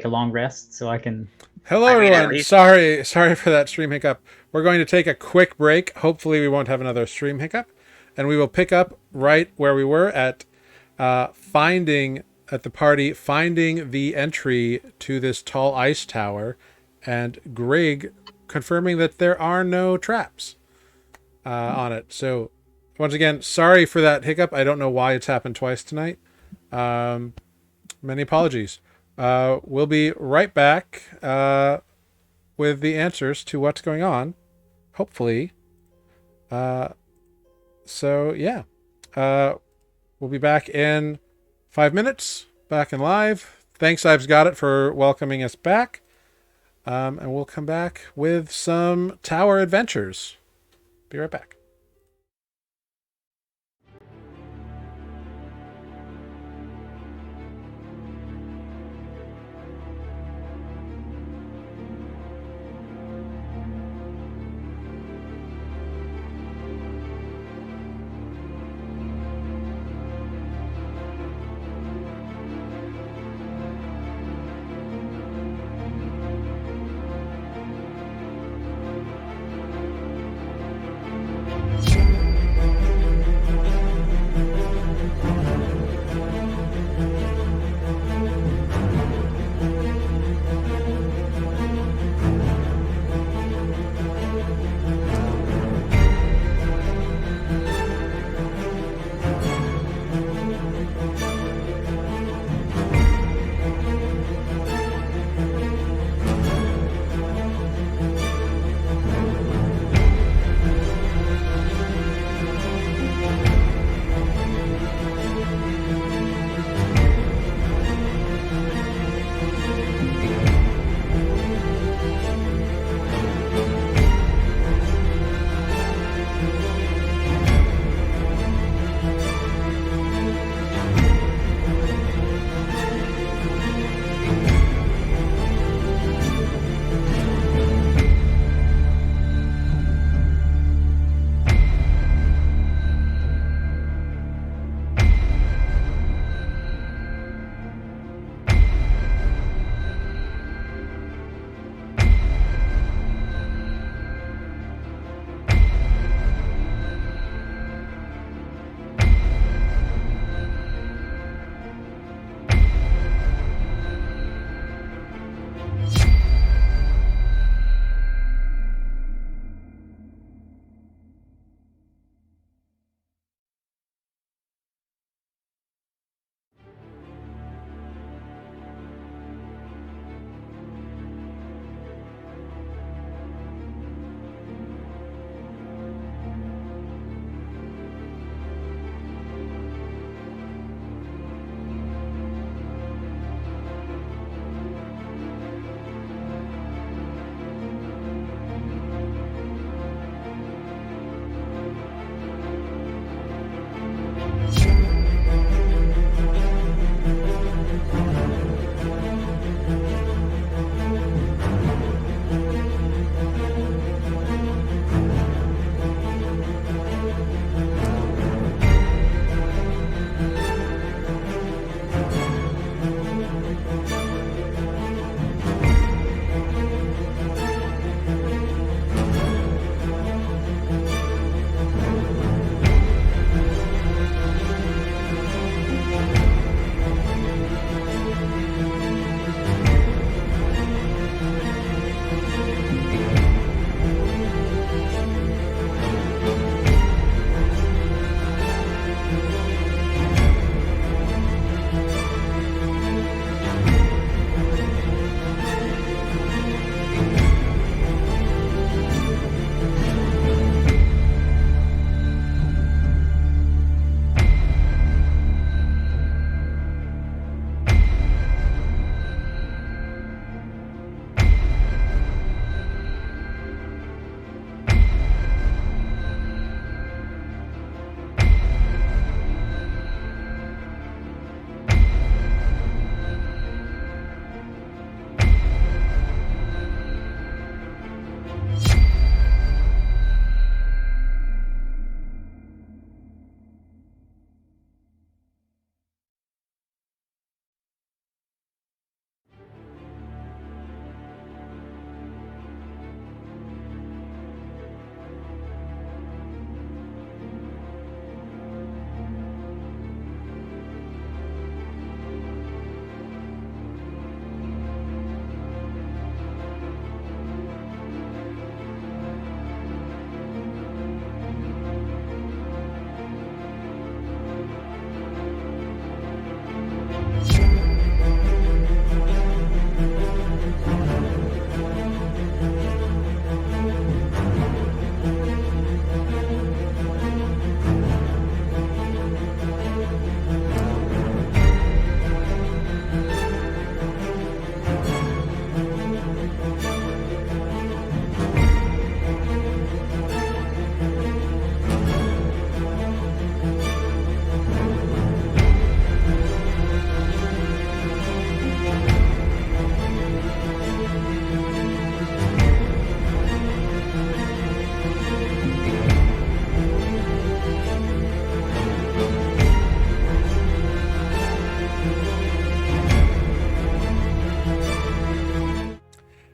a long rest so I can. Hello, I mean, at everyone. least Sorry for that stream hiccup. We're going to take a quick break. Hopefully, we won't have another stream hiccup, and we will pick up right where we were at finding at the party, finding the entry to this tall ice tower, and Greg confirming that there are no traps on it. So, once again, sorry for that hiccup. I don't know why it's happened twice tonight. Many apologies. We'll be right back with the answers to what's going on. Hopefully. So, yeah. We'll be back in 5 minutes. Back in live. Thanks, I've Got It, for welcoming us back. And we'll come back with some tower adventures. Be right back.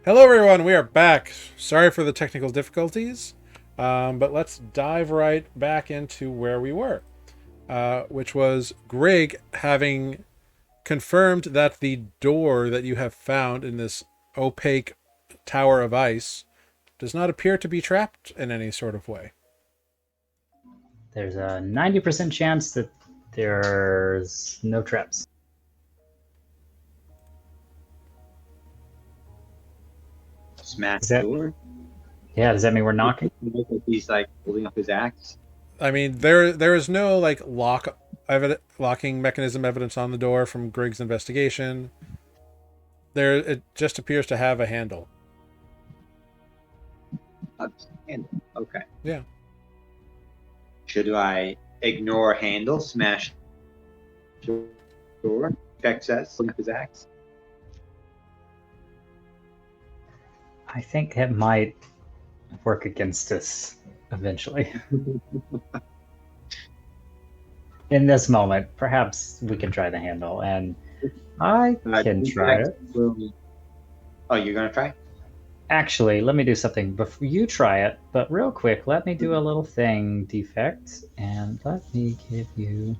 Hello, everyone. We are back. Sorry for the technical difficulties, but let's dive right back into where we were, which was Greg having confirmed that the door that you have found in this opaque tower of ice does not appear to be trapped in any sort of way. There's a 90% chance that there's no traps. Smash Is the that- door. Yeah, does that mean we're knocking? Look like he's like holding up his axe. I mean, there is no like locking mechanism evidence on the door from Greg's investigation. It just appears to have a handle. Handle. Okay. Yeah. Should I ignore handle? Smash door. Beck says, holding up his axe. I think it might work against us eventually. In this moment, perhaps we can try the handle, and I can try it. Oh, you're gonna try? Actually, let me do something before you try it, but real quick, let me do a little thing, Defect, and let me give you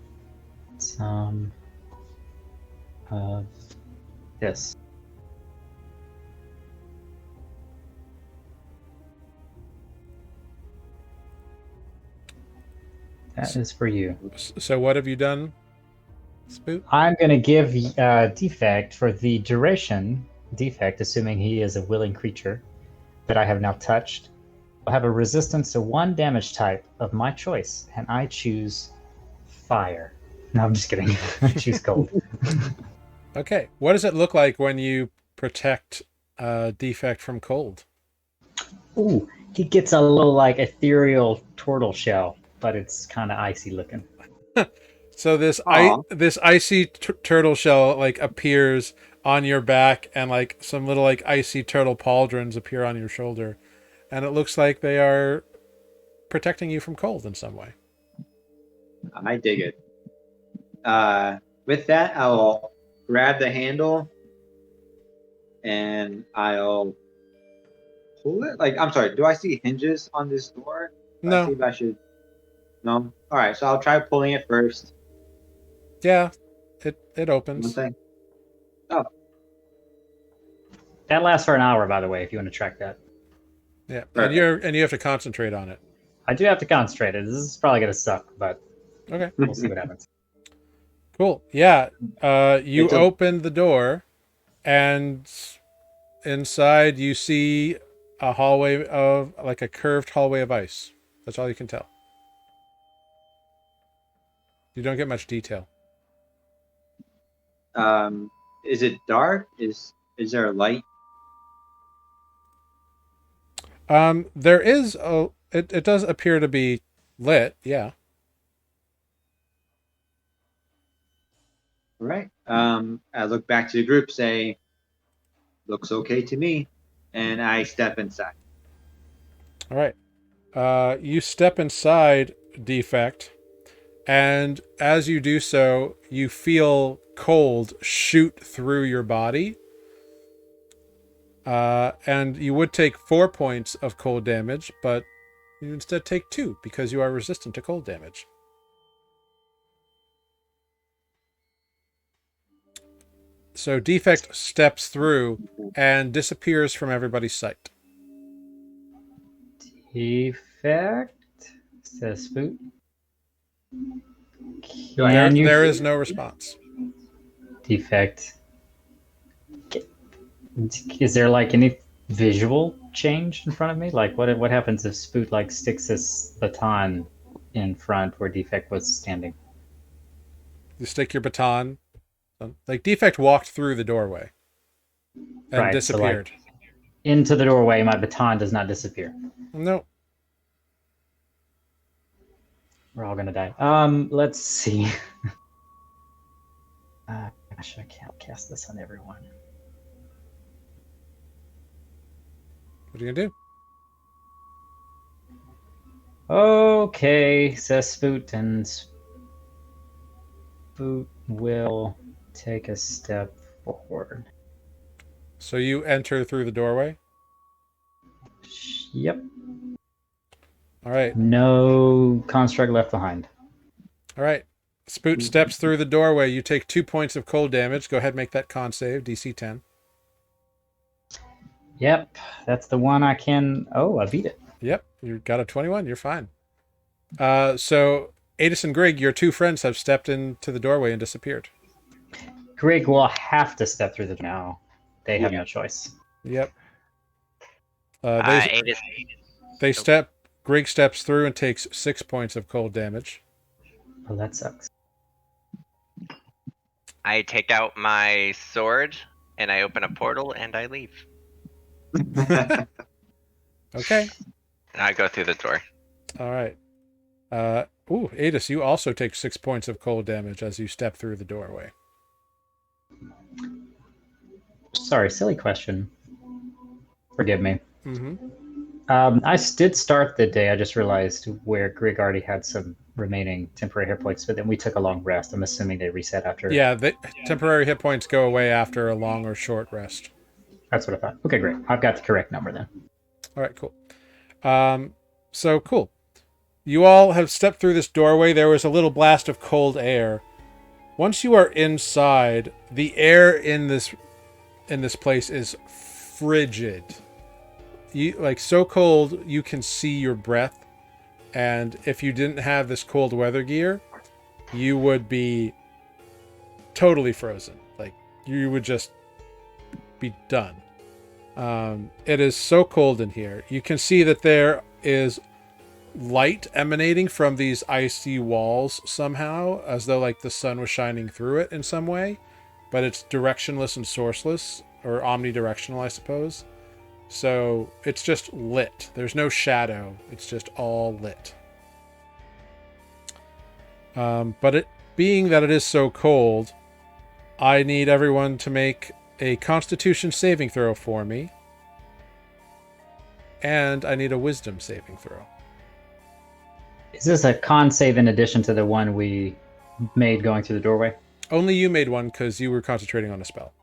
some of this. That is for you. So what have you done, Spoot? I'm going to give Defect for the duration. Defect, assuming he is a willing creature that I have now touched, will have a resistance to one damage type of my choice, and I choose fire. No, I'm just kidding. I choose cold. Okay. What does it look like when you protect Defect from cold? Ooh, he gets a little like ethereal turtle shell, but it's kind of icy looking. So this Aw. this icy turtle shell like appears on your back, and like some little like icy turtle pauldrons appear on your shoulder, and it looks like they are protecting you from cold in some way. I dig it. With that, I'll grab the handle and I'll pull it. Like, I'm sorry, do I see hinges on this door? No. See if I should. No. All right, so I'll try pulling it first. Yeah, it One opens. thing. That lasts for an hour, by the way, if you want to track that. Yeah, Perfect. and you have to concentrate on it. I do have to concentrate. This is probably going to suck, but Okay. we'll see what happens. Cool. Yeah. You It's a- open the door, and inside you see a hallway of like a curved hallway of ice. That's all you can tell. You don't get much detail. Is it dark? Is there a light? There is it does appear to be lit. Yeah. All right. I look back to the group, say, looks okay to me, and I step inside. All right. You step inside Defect, and as you do so, you feel cold shoot through your body. And you would take 4 points of cold damage, but you instead take 2 because you are resistant to cold damage. So Defect steps through and disappears from everybody's sight. Defect, says Spoot. There is no response. Defect. Is there like any visual change in front of me? Like what happens if Spoot like sticks his baton in front where Defect was standing? You stick your baton. Like Defect walked through the doorway and Right, disappeared. So like, into the doorway, my baton does not disappear. No. We're all gonna die. Let's see. Gosh, I can't cast this on everyone. What are you gonna do? Okay, says Spoot, and Spoot will take a step forward. So you enter through the doorway. Yep. All right. No construct left behind. All right. Spoot steps through the doorway. You take 2 points of cold damage. Go ahead and make that con save, DC 10. Yep, that's the one I can. Oh, I beat it. Yep, you got a 21. You're fine. So Adis and Greg, your two friends, have stepped into the doorway and disappeared. Greg will have to step through the. No, they have no choice. Yep. Adis, They step. Greg steps through and takes 6 points of cold damage. Oh, that sucks. I take out my sword and I open a portal and I leave. Okay. And I go through the door. All right. Adis, you also take 6 points of cold damage as you step through the doorway. Sorry, silly question. Forgive me. Mm-hmm. I did start the day. I just realized where Greg already had some remaining temporary hit points, but then we took a long rest. I'm assuming they reset after. Yeah, the temporary hit points go away after a long or short rest. That's what I thought. Okay, great. I've got the correct number then. All right, cool. So cool. You all have stepped through this doorway. There was a little blast of cold air. Once you are inside, the air in this place is frigid. So cold you can see your breath, and if you didn't have this cold weather gear, you would be totally frozen. Like, you would just be done. It is so cold in here. You can see that there is light emanating from these icy walls somehow, as though like the sun was shining through it in some way, but it's directionless and sourceless, or omnidirectional, I suppose. So it's just lit. There's no shadow. It's just all lit. But it being that it is so cold, I need everyone to make a Constitution saving throw for me. And I need a Wisdom saving throw. Is this a con save in addition to the one we made going through the doorway? Only you made one because you were concentrating on a spell.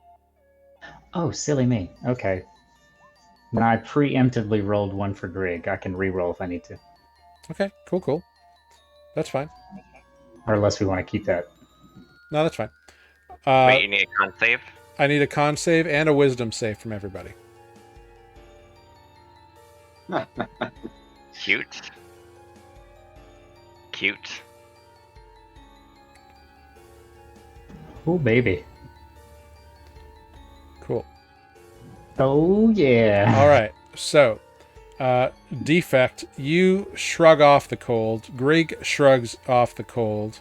Oh, silly me. Okay. Then I preemptively rolled one for Greg. I can re-roll if I need to. Okay, cool. That's fine. Or unless we want to keep that. No, that's fine. Wait, you need a con save? I need a con save and a wisdom save from everybody. Cute. Oh, baby. Cool. Oh, yeah. All right. So, Defect, you shrug off the cold. Greg shrugs off the cold.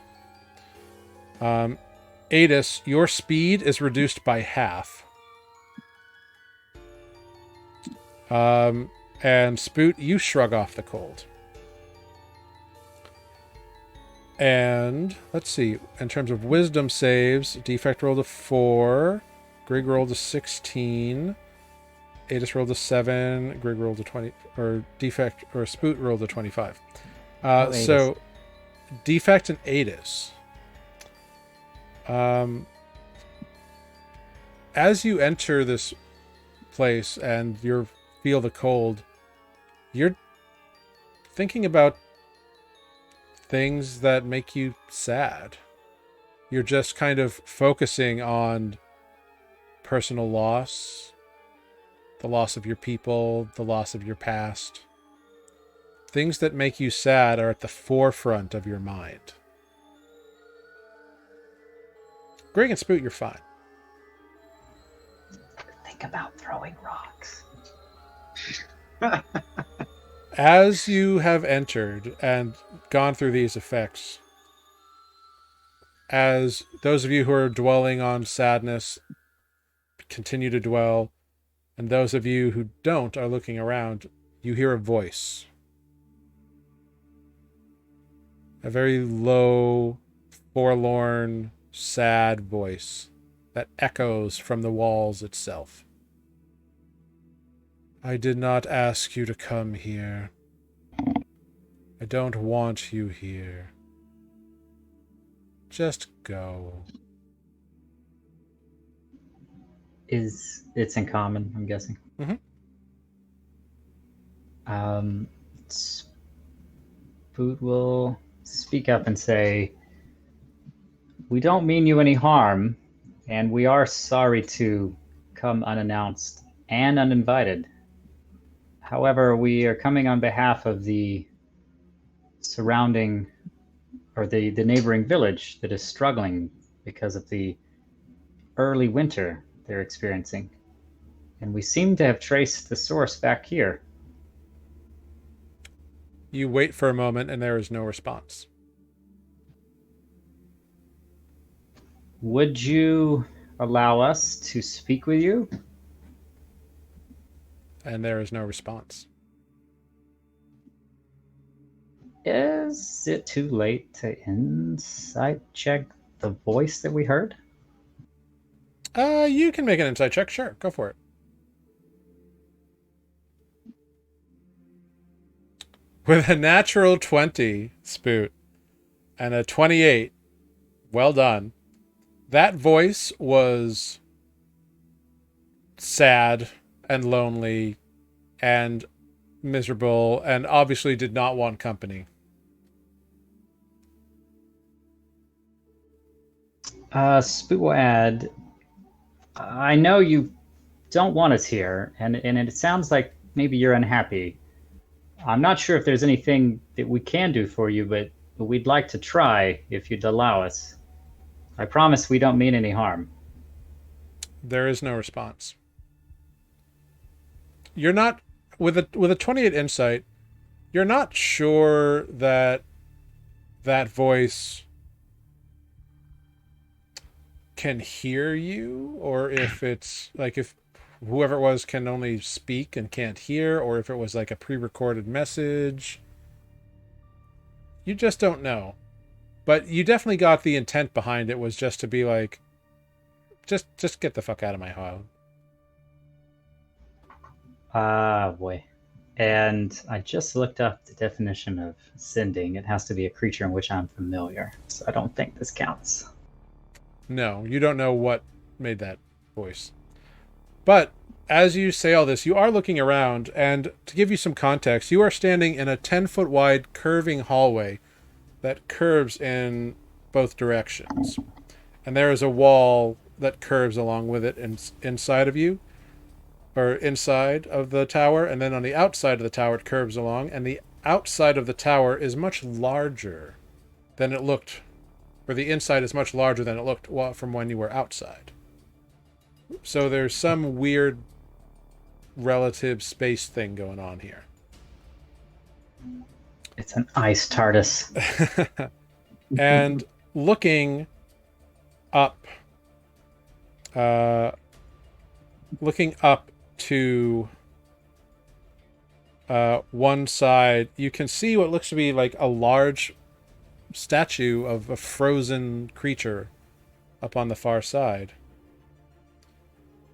Adis, your speed is reduced by half. And Spoot, you shrug off the cold. And let's see, in terms of wisdom saves, Defect rolled a 4, Greg rolled a 16, Adis rolled a 7, Greg rolled a 20, or Defect or Spoot rolled a 25. So Defect and Adis. As you enter this place and you feel the cold, you're thinking about things that make you sad. You're just kind of focusing on personal loss, the loss of your people, the loss of your past. Things that make you sad are at the forefront of your mind. Greg and Spoot, you're fine. Think about throwing rocks. As you have entered and gone through these effects, as those of you who are dwelling on sadness continue to dwell, and those of you who don't are looking around, you hear a voice. A very low, forlorn, sad voice that echoes from the walls itself. I did not ask you to come here. I don't want you here. Just go. It's in common, I'm guessing. Mhm. Spoot will speak up and say, "We don't mean you any harm, and we are sorry to come unannounced and uninvited. However, we are coming on behalf of the surrounding or the neighboring village that is struggling because of the early winter they're experiencing. And we seem to have traced the source back here." You wait for a moment, and there is no response. "Would you allow us to speak with you?" And there is no response. Is it too late to insight check the voice that we heard? You can make an insight check. Sure, go for it. With a natural 20, Spoot, and a 28, well done. That voice was sad and lonely and miserable and obviously did not want company. Spoot will add, "I know you don't want us here, and it sounds like maybe you're unhappy. I'm not sure if there's anything that we can do for you, but we'd like to try if you'd allow us. I promise we don't mean any harm." There is no response. You're not with a 28 insight, you're not sure that that voice can hear you, or if it's like if whoever it was can only speak and can't hear, or if it was like a pre-recorded message. You just don't know. But you definitely got the intent behind it was just to be like, just get the fuck out of my home. Ah, boy. And I just looked up the definition of sending. It has to be a creature in which I'm familiar, so I don't think this counts. No, you don't know what made that voice. But as you say all this, you are looking around, and to give you some context, you are standing in a 10-foot wide curving hallway that curves in both directions. And there is a wall that curves along with it inside of you, or inside of the tower, and then on the outside of the tower it curves along, and the outside of the tower is much larger than it looked, or the inside is much larger than it looked from when you were outside. So there's some weird relative space thing going on here. It's an ice TARDIS. And looking up to one side, you can see what looks to be like a large statue of a frozen creature up on the far side.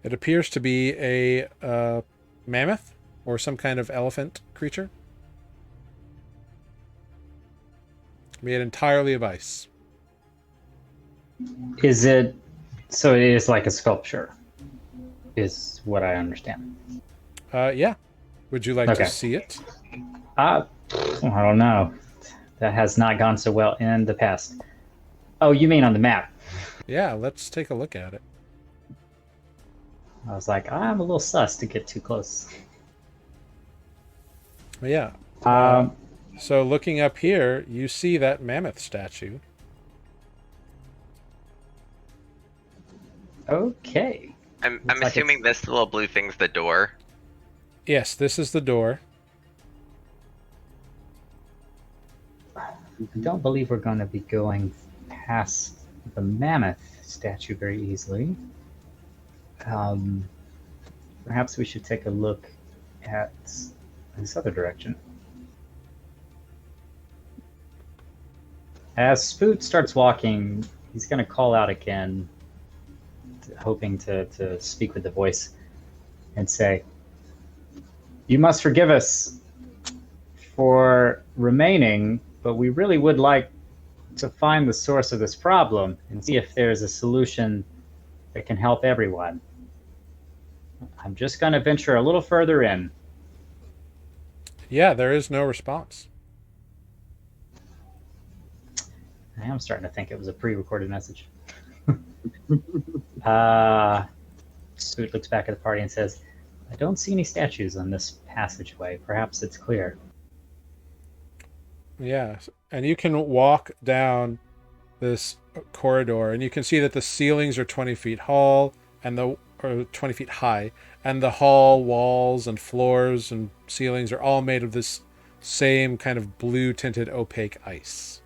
It appears to be a mammoth or some kind of elephant creature, made entirely of ice. Is it so? It is like a sculpture, is what I understand. Yeah. Would you like to see it? I don't know. That has not gone so well in the past. Oh, you mean on the map? Yeah, let's take a look at it. I was like, I'm a little sus to get too close. But yeah. So looking up here, you see that mammoth statue. Okay. I'm assuming this little blue thing's the door. Yes, this is the door. I don't believe we're going to be going past the mammoth statue very easily. Perhaps we should take a look at this other direction. As Spoot starts walking, he's going to call out again, hoping to speak with the voice, and say, "You must forgive us for remaining, but we really would like to find the source of this problem and see if there's a solution that can help everyone. I'm just going to venture a little further in. Yeah, there is no response. I am starting to think it was a pre-recorded message. Spoot looks back at the party and says, I don't see any statues on this passageway. Perhaps it's clear. Yeah, and you can walk down this corridor, and you can see that the ceilings are 20 feet tall or 20 feet high, and the hall walls and floors and ceilings are all made of this same kind of blue tinted opaque ice.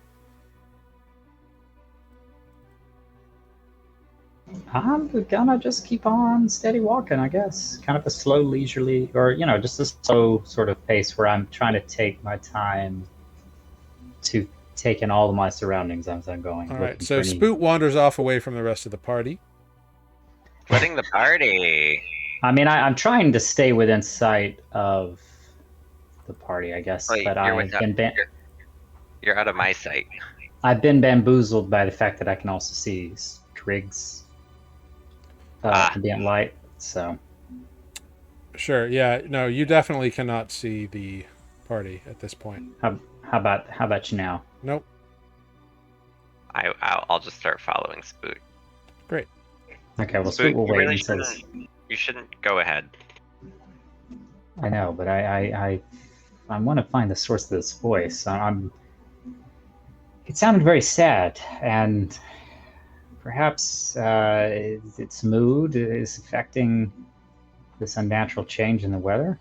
I'm gonna just keep on steady walking, I guess. Kind of a slow, leisurely, or, just a slow sort of pace where I'm trying to take my time to take in all of my surroundings as I'm going. All right, so Spoot wanders off away from the rest of the party. Splitting the party. I mean, I'm trying to stay within sight of the party, I guess, Wait, but you're out of my sight. I've been bamboozled by the fact that I can also see Griggs. Ambient light, so Sure, yeah, no, you definitely cannot see the party at this point. How about you now? Nope. I'll just start following Spoot. Great. Okay, well, Spoot will wait really until. You shouldn't go ahead. I know, but I want to find the source of this voice. It sounded very sad, and perhaps its mood is affecting this unnatural change in the weather.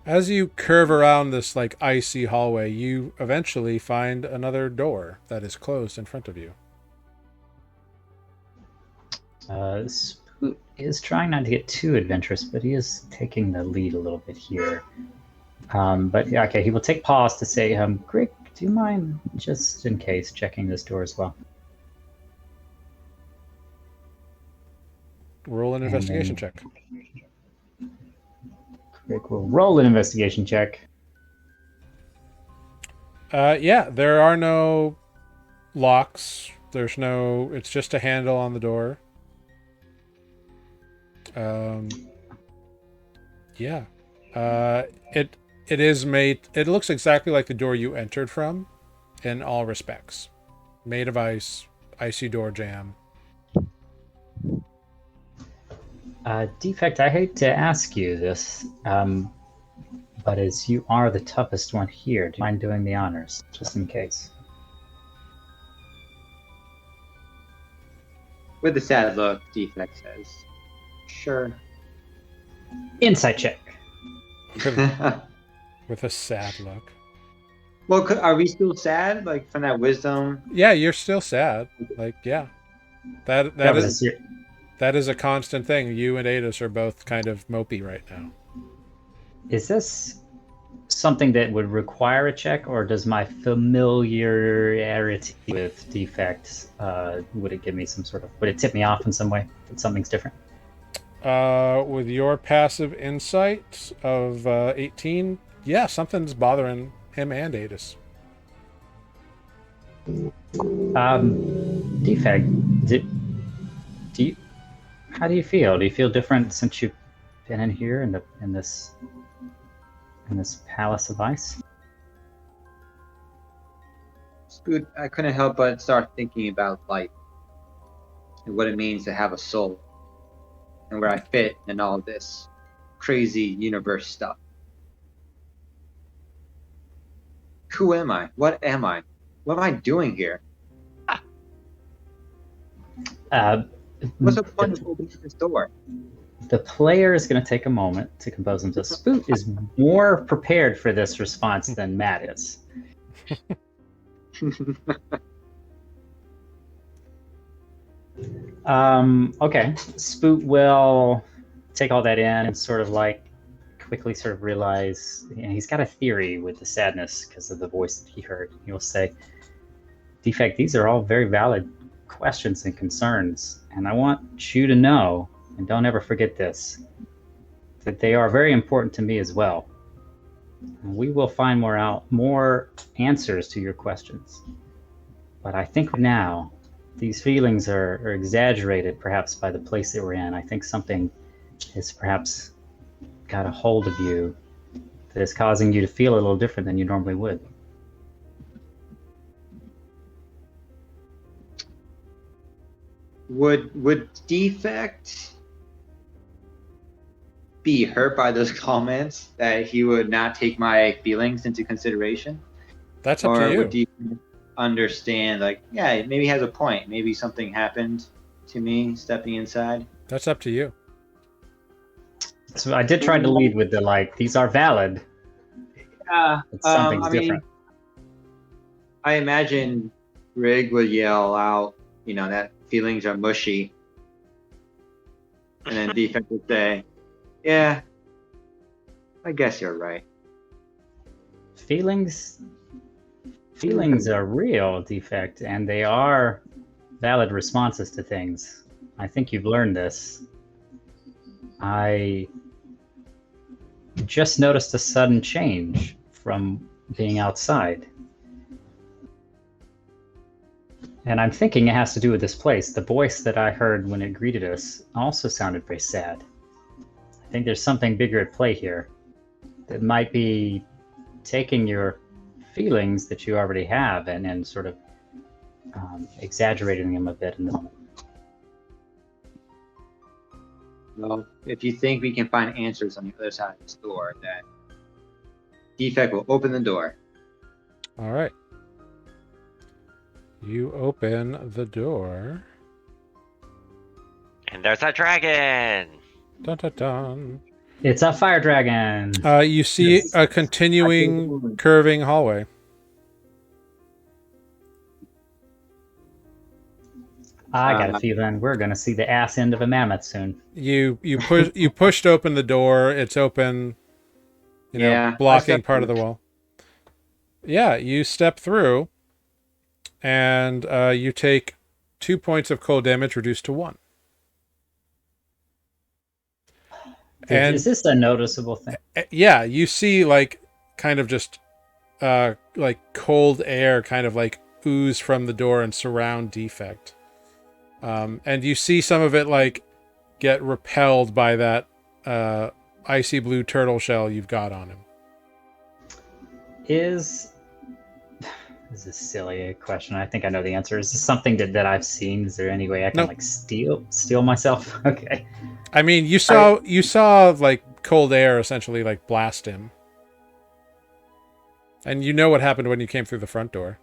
As you curve around this like icy hallway, you eventually find another door that is closed in front of you. Spoot is trying not to get too adventurous, but he is taking the lead a little bit here. But yeah, okay, he will take pause to say, Grig, do you mind, just in case, checking this door as well? Roll an investigation check. Grig will roll an investigation check. Yeah, there are no locks. It's just a handle on the door. Yeah. It is made. It looks exactly like the door you entered from, in all respects. Made of ice, icy door jamb. Defect, I hate to ask you this, but as you are the toughest one here, do you mind doing the honors, just in case? With a sad look, Defect says, "Sure." Insight check. With a sad look. Well, are we still sad, like from that wisdom? Yeah, you're still sad. Like, yeah, that is a constant thing. You and Adis are both kind of mopey right now. Is this something that would require a check, or does my familiarity with defects would it give me would it tip me off in some way that something's different? With your passive insight of 18, yeah, something's bothering him and Adis. Defect, how do you feel? Do you feel different since you've been in here in this palace of ice? Spoot, I couldn't help but start thinking about life and what it means to have a soul, and where I fit in all this crazy universe stuff. Who am I? What am I? What am I doing here? What's the point of opening this door? The player is going to take a moment to compose himself. Spoot is more prepared for this response than Matt is. Okay, Spoot will take all that in and sort of like quickly sort of realize, he's got a theory with the sadness because of the voice that he heard. He'll say, Defect, these are all very valid questions and concerns, and I want you to know, and don't ever forget this, that they are very important to me as well. And we will find more answers to your questions. But I think now these feelings are exaggerated, perhaps by the place that we're in. I think something has perhaps got a hold of you that is causing you to feel a little different than you normally would. Would Defect be hurt by those comments that he would not take my feelings into consideration? That's up to Or you. would Defect understand, like, yeah, maybe he has a point. Maybe something happened to me stepping inside. That's up to you. So I did try to lead with the like, these are valid. Something's different. I imagine Rig would yell out, that feelings are mushy. And then Defect would say, yeah, I guess you're right. Feelings are real, Defect, and they are valid responses to things. I think you've learned this. I just noticed a sudden change from being outside. And I'm thinking it has to do with this place. The voice that I heard when it greeted us also sounded very sad. I think there's something bigger at play here that might be taking your feelings that you already have and sort of exaggerating them a bit in the moment. Well, if you think we can find answers on the other side of this door, then Defect will open the door. All right. You open the door. And there's a dragon. Dun, dun, dun. It's a fire dragon. You see a continuing curving hallway. I got a feeling we're gonna see the ass end of a mammoth soon. You pushed open the door. It's open. Blocking part of the wall. Yeah, you step through, and you take 2 points of cold damage, reduced to 1. And is this a noticeable thing? Yeah, you see kind of just cold air kind of ooze from the door and surround Defect. And you see some of it get repelled by that icy blue turtle shell you've got on him. This is a silly question. I think I know the answer. Is this something that I've seen? Is there any way I can steal myself? Okay. I mean, you saw cold air essentially blast him. And you know what happened when you came through the front door.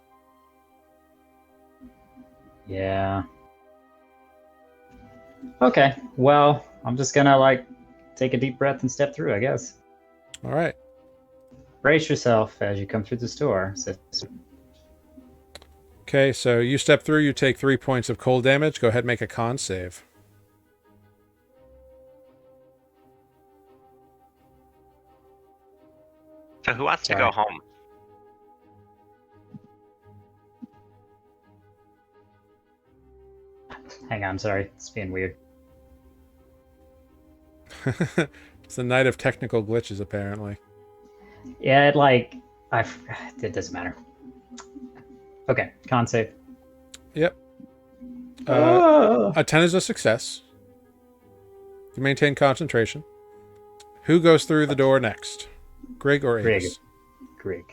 Yeah. Okay. Well, I'm just gonna take a deep breath and step through, I guess. All right. Brace yourself as you come through this door. Okay, so you step through, you take 3 points of cold damage. Go ahead and make a con save. So who wants to go home? Hang on, sorry. It's being weird. It's the night of technical glitches, apparently. Yeah, it doesn't matter. Okay, con save. Yep. A 10 is a success. You maintain concentration. Who goes through the door next? Greg or Adis? Greg.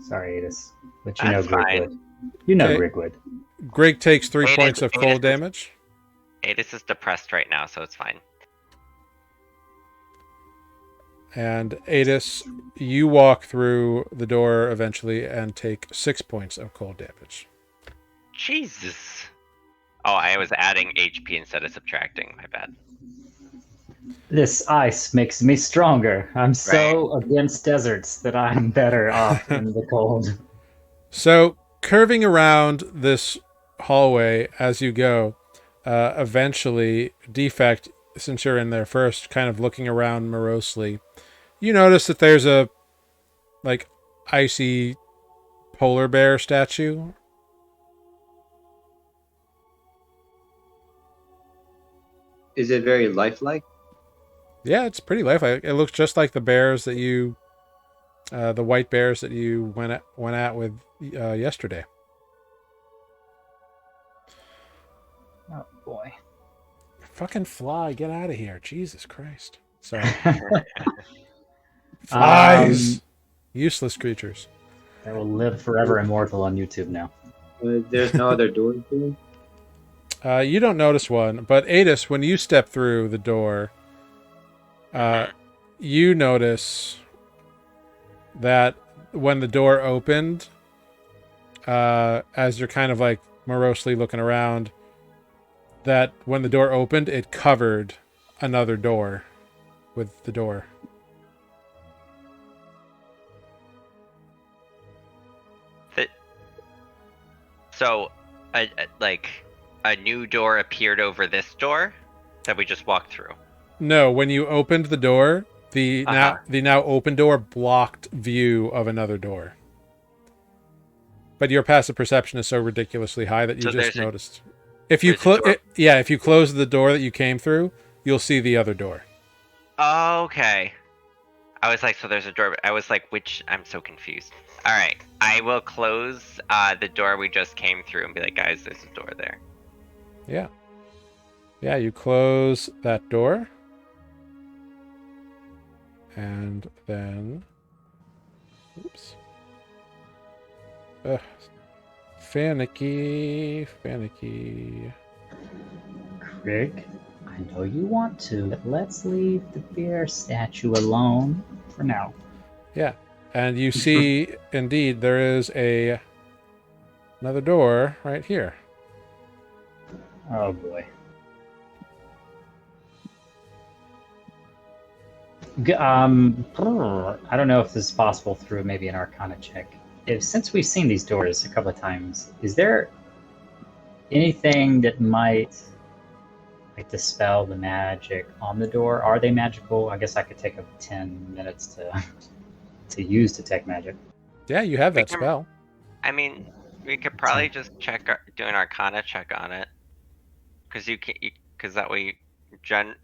Sorry, Adis. But That's Greg fine. would. You know Okay. Greg would. Greg takes 3 Adis- points of cold Adis- damage. Adis is depressed right now, so it's fine. And Adis, you walk through the door eventually and take 6 points of cold damage. Jesus. Oh, I was adding HP instead of subtracting. My bad. This ice makes me stronger. I'm so against deserts that I'm better off in the cold. So, curving around this hallway as you go, eventually, Defect, since you're in there first, kind of looking around morosely, you notice that there's a icy polar bear statue. Is it very lifelike? Yeah, it's pretty lifelike. It looks just like the bears that you, the white bears that you went at with yesterday. boy. Fucking fly, get out of here. Jesus Christ. Sorry. Flies! Useless creatures. That will live forever immortal on YouTube now. There's no other door to it? You don't notice one, but Adis, when you step through the door, you notice that when the door opened, as you're kind of like morosely looking around, that when the door opened, it covered another door with the door. So, a new door appeared over this door that we just walked through. No, when you opened the door, the now open door blocked view of another door. But your passive perception is so ridiculously high that you just noticed. If you if you close the door that you came through, you'll see the other door. Oh, okay. I was like, so there's a door. I was like, which? I'm so confused. All right, I will close the door we just came through and be like, guys, there's a door there. Yeah. Yeah, you close that door. And then... Oops. Fanicky. Craig, I know you want to, but let's leave the bear statue alone for now. Yeah. And you see, indeed, there is another door right here. Oh boy. I don't know if this is possible through maybe an Arcana check. Since we've seen these doors a couple of times, is there anything that might dispel the magic on the door? Are they magical? I guess I could take up 10 minutes to use detect magic. Yeah, you have that spell. I mean, we could probably just do an Arcana check on it, because that way,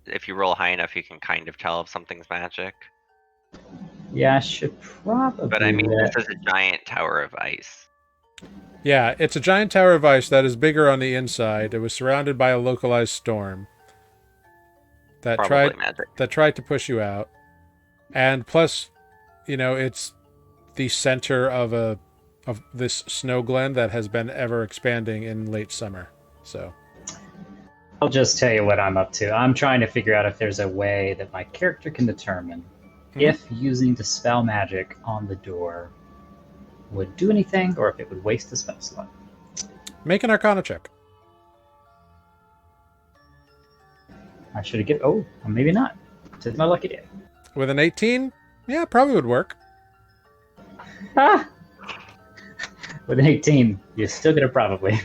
if you roll high enough, you can kind of tell if something's magic. Yeah, I should probably. But I mean, this is a giant tower of ice. Yeah, it's a giant tower of ice that is bigger on the inside. It was surrounded by a localized storm that tried to push you out, and plus, it's the center of this Snow Glen that has been ever expanding in late summer. So I'll just tell you what I'm up to. I'm trying to figure out if there's a way that my character can determine if using dispel magic on the door would do anything, or if it would waste a spell slot. Make an Arcana check. I should have given. Oh, maybe not. Today's my lucky day. With an 18, yeah, probably would work. With an 18, you still get it probably.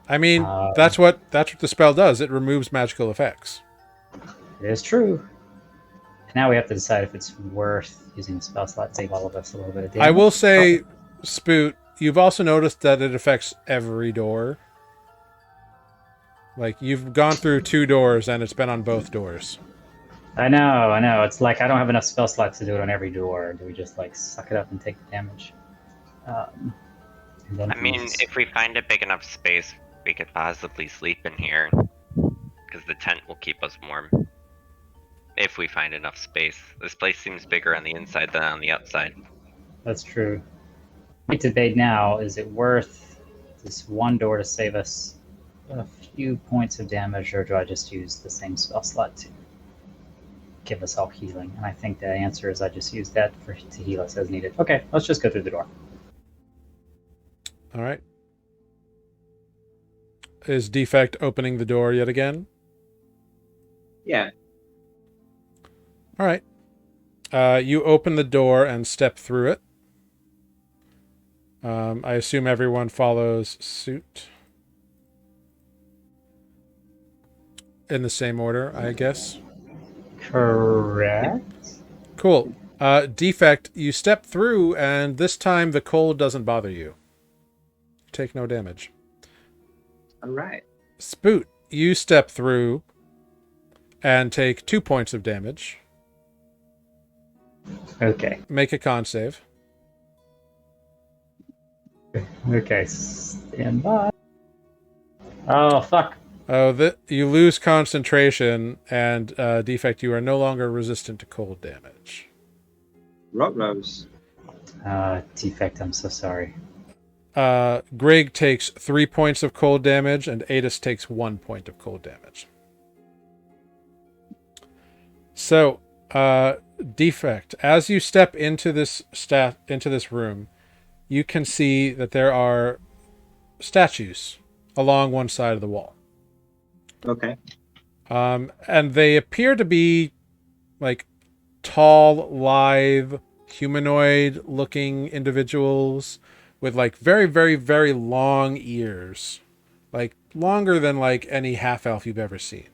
I mean, that's what the spell does. It removes magical effects. It is true. Now we have to decide if it's worth using the spell slot to save all of us a little bit of damage. I will say, Spoot, you've also noticed that it affects every door. Like, you've gone through 2 doors and it's been on both doors. I know. It's like I don't have enough spell slots to do it on every door. Do we just suck it up and take the damage? I mean, if we find a big enough space, we could possibly sleep in here, because the tent will keep us warm. If we find enough space. This place seems bigger on the inside than on the outside. That's true. My debate now, is it worth this one door to save us a few points of damage, or do I just use the same spell slot to give us all healing? And I think the answer is I just use that to heal us as needed. Okay, let's just go through the door. All right. Is Defect opening the door yet again? Yeah. All right. You open the door and step through it. I assume everyone follows suit. In the same order, I guess. Correct. Cool. Defect, you step through, and this time the cold doesn't bother you. Take no damage. All right. Spoot, you step through and take 2 points of damage. Okay. Make a con save. Okay, stand by. Oh, fuck. Oh, you lose concentration, and defect, you are no longer resistant to cold damage. Rose. Defect, I'm so sorry. Grig takes 3 points of cold damage, and Adis takes 1 point of cold damage. So, defect, as you step into this room, you can see that there are statues along one side of the wall. Okay. And they appear to be like tall, lithe, humanoid-looking individuals with like very, very, very long ears, like longer than like any half-elf you've ever seen.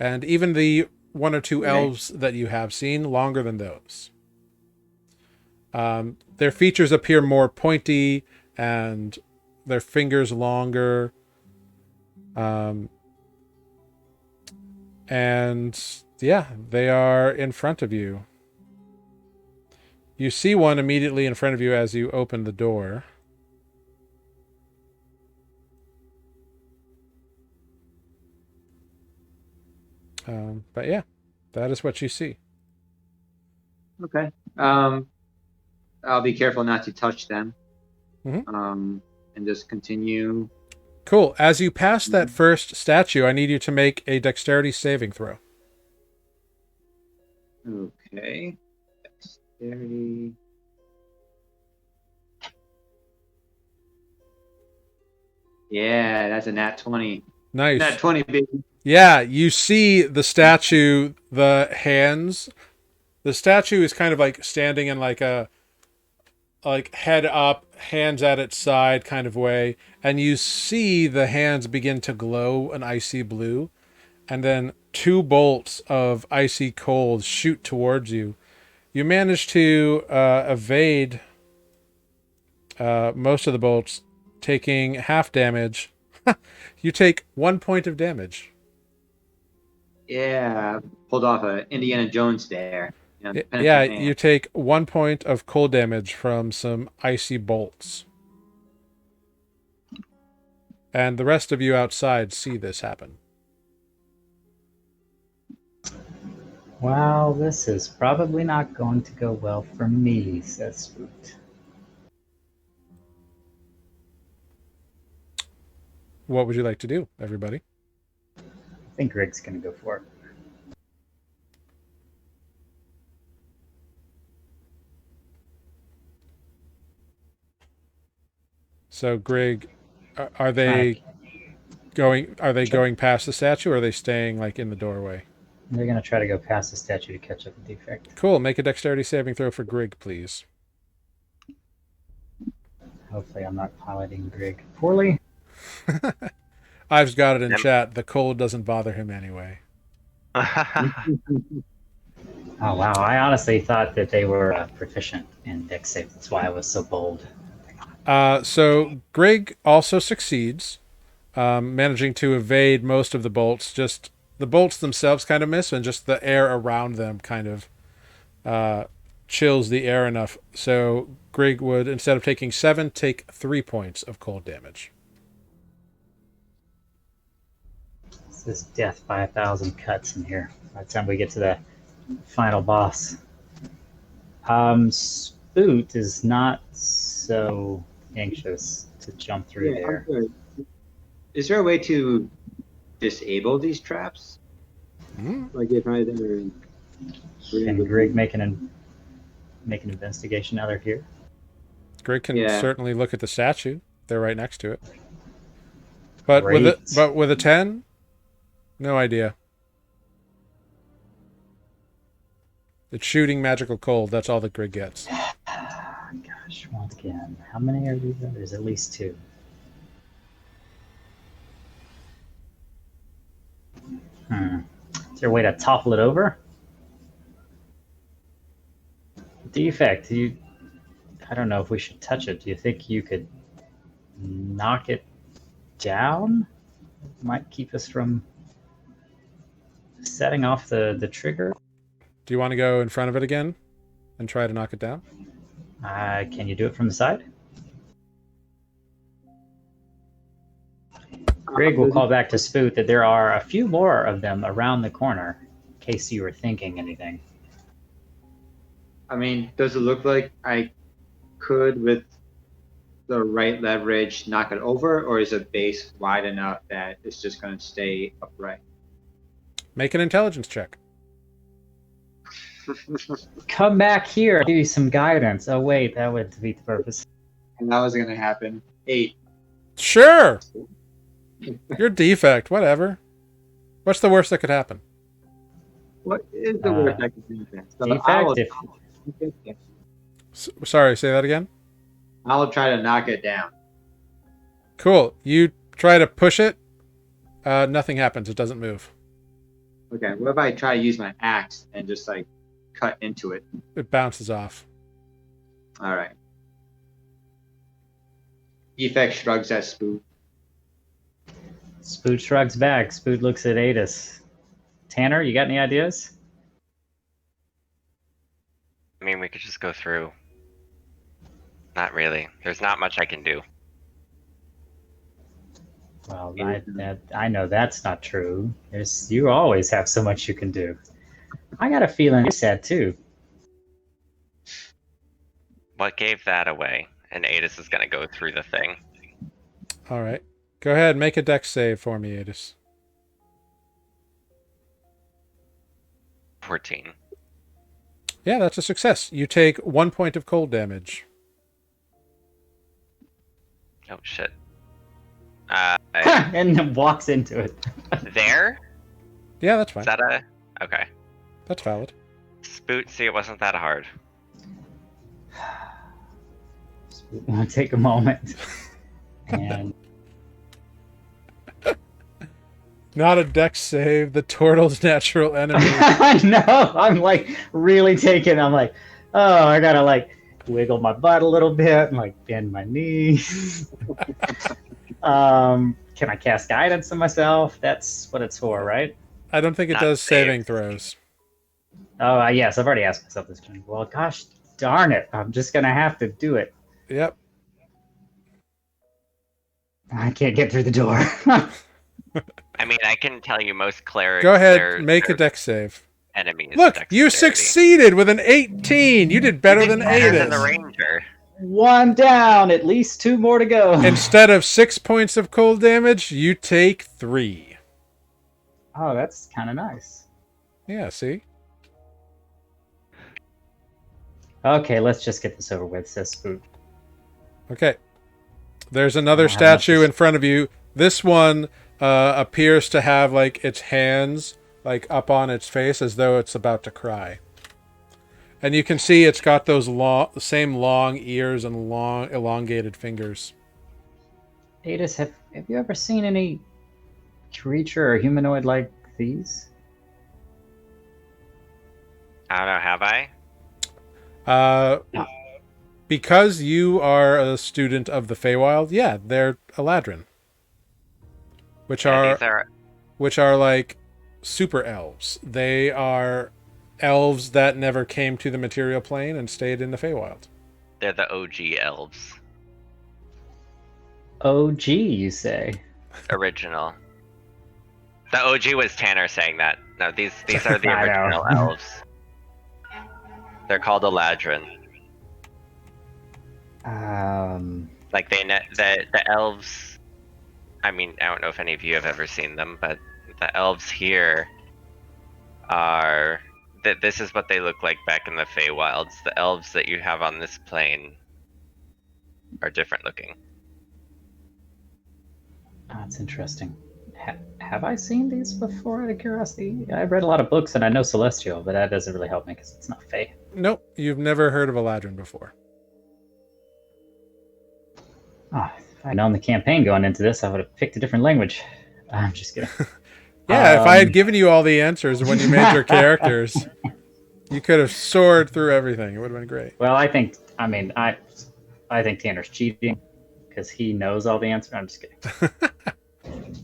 And even the 1 or 2 elves that you have seen, longer than those. Their features appear more pointy and their fingers longer. And yeah, they are in front of you. You see one immediately in front of you as you open the door. But yeah, that is what you see. Okay. I'll be careful not to touch them. Mm-hmm. And just continue. Cool. As you pass that first statue, I need you to make a dexterity saving throw. Okay. Dexterity. Yeah, that's a nat 20. Nice. Nat 20, baby. Yeah, you see the statue, the hands. The statue is kind of like standing in like a head up, hands at its side kind of way, and you see the hands begin to glow an icy blue, and then 2 bolts of icy cold shoot towards you. You manage to evade most of the bolts, taking half damage. You take 1 point of damage. Yeah, pulled off a Indiana Jones there. Yeah, you take 1 point of cold damage from some icy bolts. And the rest of you outside see this happen. Well, this is probably not going to go well for me, says Spooked. What would you like to do, everybody? I think Grig's going to go for it. So, Grig, are they going? Are they going past the statue, or are they staying like in the doorway? They're going to try to go past the statue to catch up with Defect. Cool. Make a dexterity saving throw for Grig, please. Hopefully, I'm not piloting Grig poorly. I've got it in chat. The cold doesn't bother him anyway. Oh wow! I honestly thought that they were proficient in dex save. That's why I was so bold. So Grig also succeeds, managing to evade most of the bolts. Just the bolts themselves kind of miss, and just the air around them kind of chills the air enough. So Grig would, instead of taking 7, take 3 points of cold damage. This is death by 1,000 cuts in here. By the time we get to the final boss. Spoot is not so anxious to jump through there. Is there a way to disable these traps? Like if I Can Grig make an investigation now they're here? Grig can certainly look at the statue. They're right next to it. But with a 10, no idea. It's shooting magical cold. That's all that Grig gets. Gosh, once again, how many are these? There's at least 2. Is there a way to topple it over? Defect, I don't know if we should touch it. Do you think you could knock it down? Might keep us from setting off the trigger. Do you want to go in front of it again and try to knock it down? Can you do it from the side? Greg will call back to Spoot that there are a few more of them around the corner, in case you were thinking anything. I mean, does it look like I could, with the right leverage, knock it over, or is the base wide enough that it's just going to stay upright? Make an intelligence check. Come back here. I'll give you some guidance. Oh, wait, that would defeat the purpose. And that was going to happen. 8. Sure. Your defect, whatever. What's the worst that could happen? What is the word I can think of? So Defect, Sorry, say that again. I'll try to knock it down. Cool. You try to push it. Nothing happens. It doesn't move. Okay, what if I try to use my axe and just like cut into it? It bounces off. All right. Defect shrugs at Spoot. Spoot shrugs back. Spoot looks at Adis. Tanner, you got any ideas? I mean, we could just go through. Not really. There's not much I can do. Well, I know that's not true. You always have so much you can do. I got a feeling you're sad too. What gave that away? And Adis is gonna go through the thing. All right. Go ahead. Make a dex save for me, Adis. 14. Yeah, that's a success. You take 1 point of cold damage. Oh shit. And then walks into it. There? Yeah, that's fine. Is that a... Okay. That's valid. Spoot, see, it wasn't that hard. Spoot will take a moment. And Not a dex save. The turtle's natural enemy. I know. I'm like really taking. I'm like, oh, I gotta like wiggle my butt a little bit and like bend my knees. Can I cast guidance on myself? That's what it's for, right? I don't think it Not does saved. saving throws. Oh, yes. I've already asked myself this time. Well, gosh darn it! I'm just gonna have to do it. Yep. I can't get through the door. I mean, I can tell you most clerics... Go ahead. their Make a dex save. enemy is Look, you dexterity. succeeded with an 18. You did better You than did better than the Adis. ranger. One down. At least 2 more to go. Instead of 6 points of cold damage, you take 3. Oh, that's kind of nice. Yeah, see? Okay, let's just get this over with, says Spook. Okay. There's another I have statue noticed. in front of you. This one appears to have like its hands like up on its face as though it's about to cry. And you can see it's got those same long ears and long elongated fingers. Adis, have you ever seen any creature or humanoid like these? I don't know, have I? Because you are a student of the Feywild, yeah, they're Eladrin. Which Yeah, are these are... like super elves. They are elves that never came to the material plane and stayed in the Feywild. They're the OG elves. OG, you say? Original. The OG was Tanner saying that. No, these are the I know. original elves. They're called Eladrin. Like the elves. I mean, I don't know if any of you have ever seen them, but the elves here are. This is what they look like back in the Feywilds. The elves that you have on this plane are different looking. Oh, that's interesting. Have I seen these before out of curiosity? I've read a lot of books and I know Celestial, but that doesn't really help me because it's not Fey. Nope, you've never heard of Eladrin before. Oh, if I'd known the campaign going into this, I would have picked a different language. I'm just kidding. Yeah, if I had given you all the answers when you made your characters, you could have soared through everything. It would have been great. Well, I think Tanner's cheating because he knows all the answers. I'm just kidding.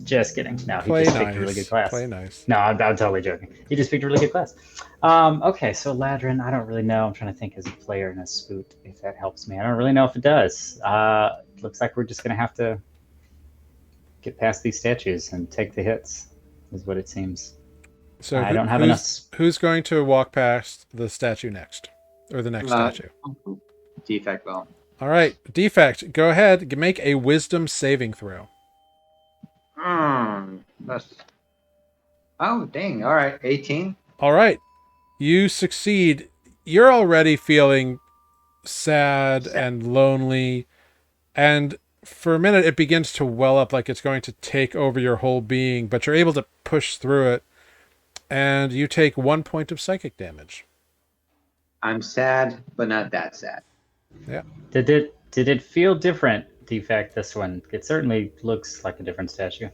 Just kidding. No, he Play just nice. picked a really good class. Play nice. No, I'm totally joking. He just picked a really good class. Okay, so Ladrin, I don't really know. I'm trying to think as a player and a Spoot if that helps me. I don't really know if it does. Looks like we're just going to have to get past these statues and take the hits, is what it seems. So I don't have enough. Who's going to walk past the statue next, or the next statue? Defect will. All right, Defect. Go ahead. Make a Wisdom saving throw. That's. Oh dang! All right, 18. All right, you succeed. You're already feeling sad and lonely, and for a minute it begins to well up like it's going to take over your whole being, but you're able to push through it, and you take 1 point of psychic damage. I'm sad, but not that sad. Yeah. Did it feel different, Defect, this one? It certainly looks like a different statue.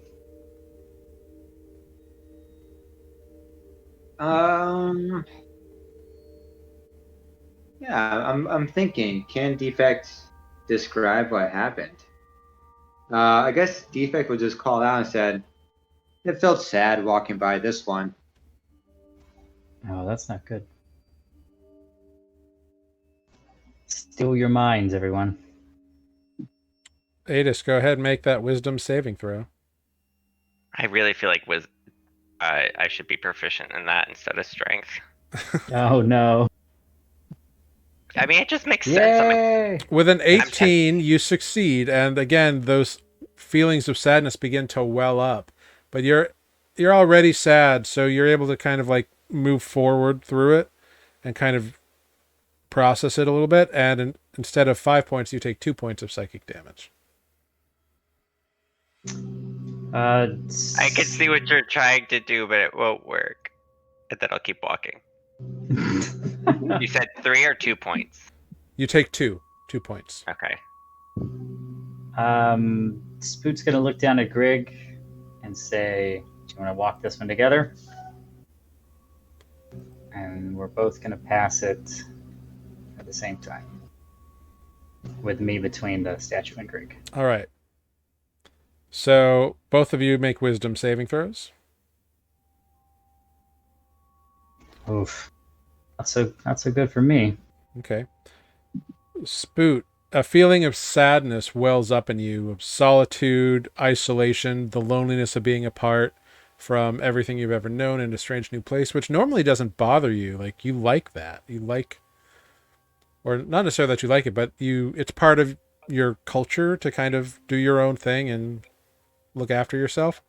Yeah, I'm thinking, can Defect describe what happened? I guess Defect would just call out and said, it felt sad walking by this one. Oh, that's not good. Still your minds, everyone. Adis, go ahead and make that Wisdom saving throw. I really feel like I should be proficient in that instead of strength. Oh no. I mean, it just makes sense. Yay! With an 18, you succeed, and again, those feelings of sadness begin to well up. But you're already sad, so you're able to kind of like move forward through it and kind of process it a little bit. And instead of 5 points, you take 2 points of psychic damage. I can see what you're trying to do, but it won't work. And then I'll keep walking. You said 3 or 2 points? You take 2 points. Okay. Spoot's gonna look down at Grig and say, do you want to walk this one together? And we're both gonna pass it at the same time, with me between the statue and Grig. All right. So both of you make Wisdom saving throws. Oof. Not so good for me. Okay. Spoot, a feeling of sadness wells up in you, of solitude, isolation, the loneliness of being apart from everything you've ever known in a strange new place, which normally doesn't bother you. Like, you like that. You like, or not necessarily that you like it, but it's part of your culture to kind of do your own thing and look after yourself.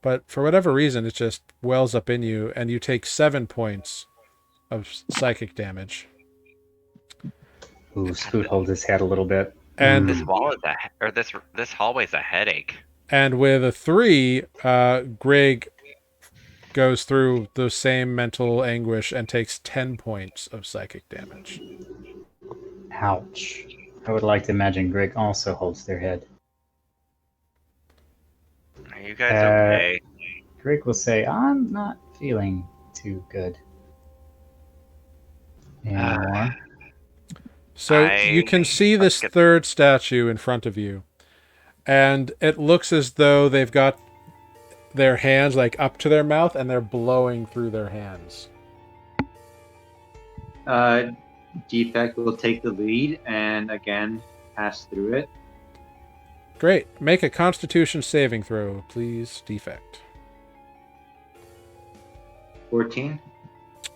But for whatever reason, it just wells up in you, and you take 7 points of psychic damage. Ooh, Spoot holds his head a little bit. And this wall is this hallway's a headache. And with a 3, Grig goes through the same mental anguish and takes 10 points of psychic damage. Ouch. I would like to imagine Grig also holds their head. Are you guys okay? Grig will say, I'm not feeling too good anymore. So you can see this third statue in front of you, and it looks as though they've got their hands like up to their mouth and they're blowing through their hands. Defect will take the lead and again pass through it. Great. Make a Constitution saving throw, please, Defect. 14.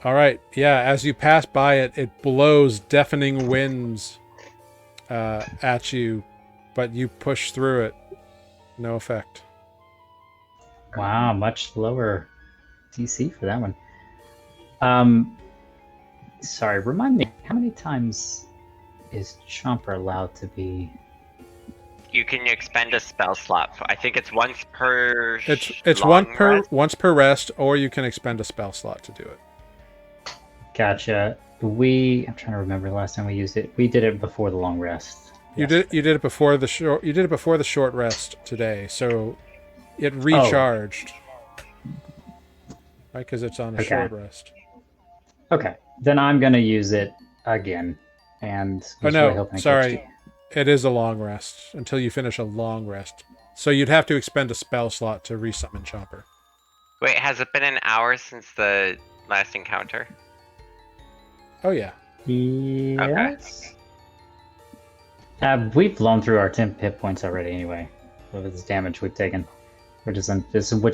All right. Yeah, as you pass by it, it blows deafening winds at you, but you push through it. No effect. Wow, much lower DC for that one. Sorry, remind me, how many times is Chomper allowed to be? You can expend a spell slot. I think it's once per. It's once per rest, or you can expend a spell slot to do it. Gotcha. I'm trying to remember the last time we used it. We did it before the long rest. You did it before the short. You did it before the short rest today, so it recharged. Right, because it's on a short rest. Okay, then I'm gonna use it again. And sorry, it is a long rest until you finish a long rest. So you'd have to expend a spell slot to resummon Chomper. Wait, has it been an hour since the last encounter? Oh yeah. Yes. Okay. We've blown through our 10 hit points already anyway. With this damage we've taken. which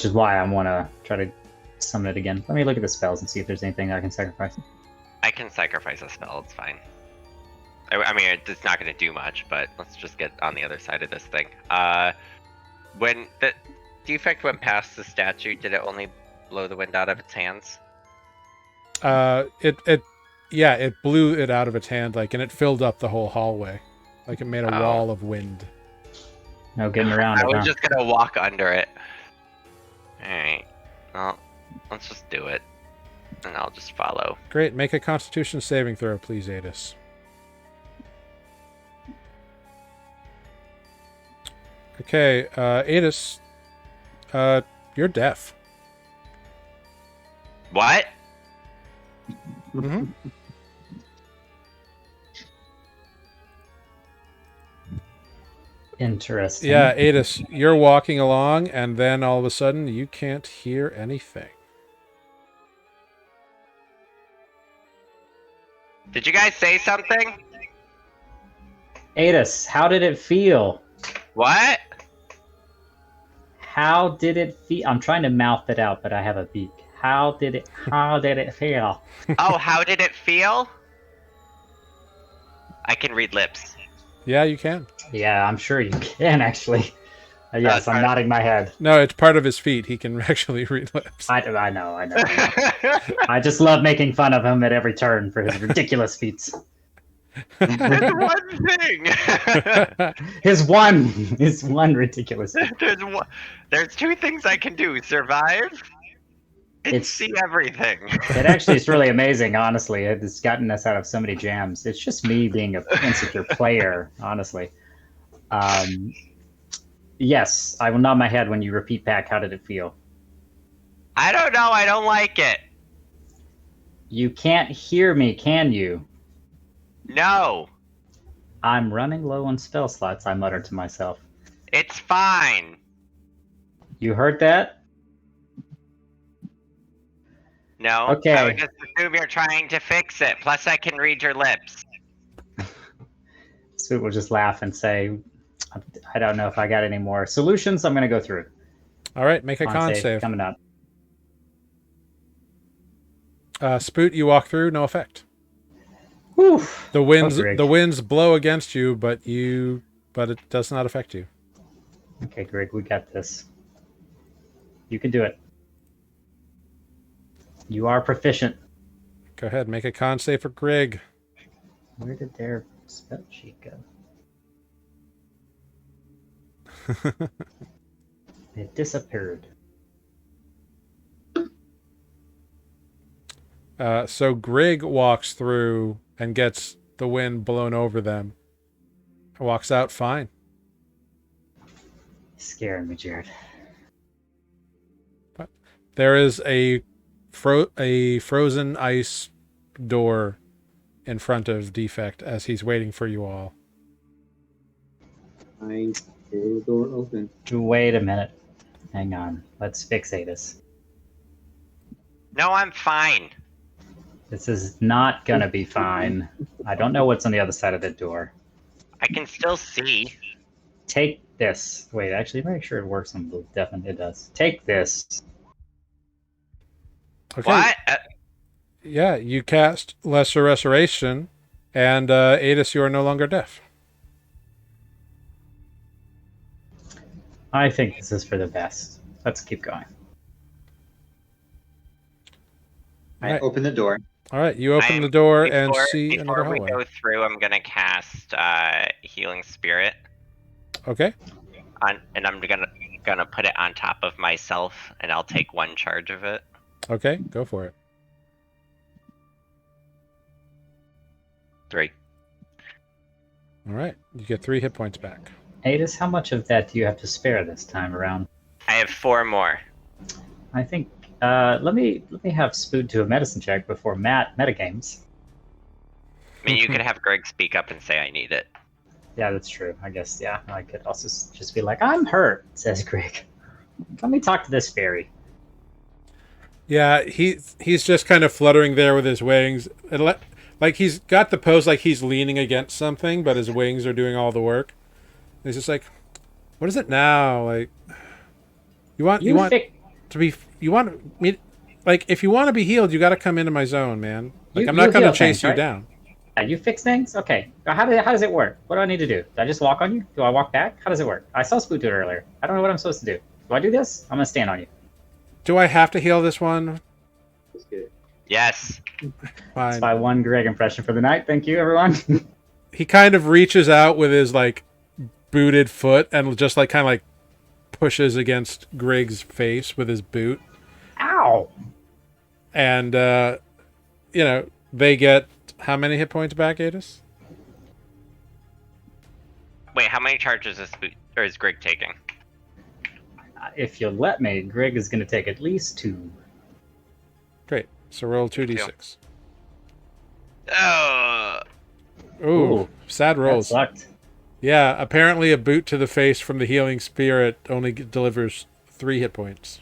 is why I want to try to summon it again. Let me look at the spells and see if there's anything I can sacrifice. I can sacrifice a spell, it's fine. I mean, it's not going to do much, but let's just get on the other side of this thing. When the defect went past the statue, did it only blow the wind out of its hands? It blew it out of its hand, and it filled up the whole hallway. It made a wall of wind. No getting around it, I was just going to walk under it. Alright. Well, let's just do it. And I'll just follow. Great. Make a Constitution saving throw, please, Adis. Okay, Adis, you're deaf. What? Mm-hmm. Interesting. Yeah, Adis, you're walking along, and then all of a sudden, you can't hear anything. Did you guys say something? Adis, how did it feel? What? How did it feel? I'm trying to mouth it out, but I have a beak. How did it feel? Oh, how did it feel? I can read lips. Yeah, you can. Yeah, I'm sure you can, actually. Yes, I'm nodding my head. No, it's part of his feat. He can actually read lips. I know. I just love making fun of him at every turn for his ridiculous feats. There's one thing. His one ridiculous feat. There's two things I can do: survive and see everything. It actually is really amazing, honestly. It's gotten us out of so many jams. It's just me being an insecure player, honestly. Yes, I will nod my head when you repeat back. How did it feel? I don't know. I don't like it. You can't hear me, can you? No. I'm running low on spell slots, I muttered to myself. It's fine. You heard that? No. Okay. I would just assume you're trying to fix it. Plus, I can read your lips. Swoot will just laugh and say, I don't know if I got any more solutions. I'm going to go through. All right, make a con save. Coming up. Spoot, you walk through, no effect. Whew. The winds blow against you, but it does not affect you. Okay, Greg, we got this. You can do it. You are proficient. Go ahead, make a con save for Greg. Where did their spell sheet go? It disappeared. So Greg walks through and gets the wind blown over them. Walks out fine. Scaring me, Jared. There is a frozen ice door in front of Defect as he's waiting for you all. I hear the door open. Wait a minute. Hang on. Let's fix Adis. No, I'm fine. This is not gonna be fine. I don't know what's on the other side of the door. I can still see. Take this. Wait, actually, make sure it works on Blue. Definitely it does. Take this. Okay. What? Yeah, you cast Lesser Restoration, and Adis, you are no longer deaf. I think this is for the best. Let's keep going. I open the door. All right, you open the door and see another hallway. Before we go through, I'm going to cast Healing Spirit. Okay. And I'm gonna put it on top of myself, and I'll take one charge of it. Okay, go for it. 3. All right, you get 3 hit points back. Adis, how much of that do you have to spare this time around? I have 4 more. I think let me have Spoot do a medicine check before metagames. I mean, you could have Greg speak up and say I need it. Yeah, that's true. I guess, yeah. I could also just be like, I'm hurt, says Greg. Let me talk to this fairy. Yeah, he's just kind of fluttering there with his wings. Like he's got the pose like he's leaning against something, but his wings are doing all the work. And he's just like, what is it now? Like, You want me, like, if you want to be healed, you got to come into my zone, man. Like, I'm not going to chase you down. You fix things? Okay. How does it work? What do I need to do? Do I just walk on you? Do I walk back? How does it work? I saw Spoot do it earlier. I don't know what I'm supposed to do. Do I do this? I'm going to stand on you. Do I have to heal this one? That's good. Yes. Fine. That's my one Greg impression for the night. Thank you, everyone. He kind of reaches out with his, like, booted foot and just, like, kind of, like, pushes against Grig's face with his boot. Ow! And, you know, they get how many hit points back, Adis? Wait, how many charges is Greg taking? If you let me, Greg is going to take at least 2. Great. So roll 2d6. Ooh, sad rolls. That sucked. Yeah, apparently a boot to the face from the healing spirit only delivers 3 hit points.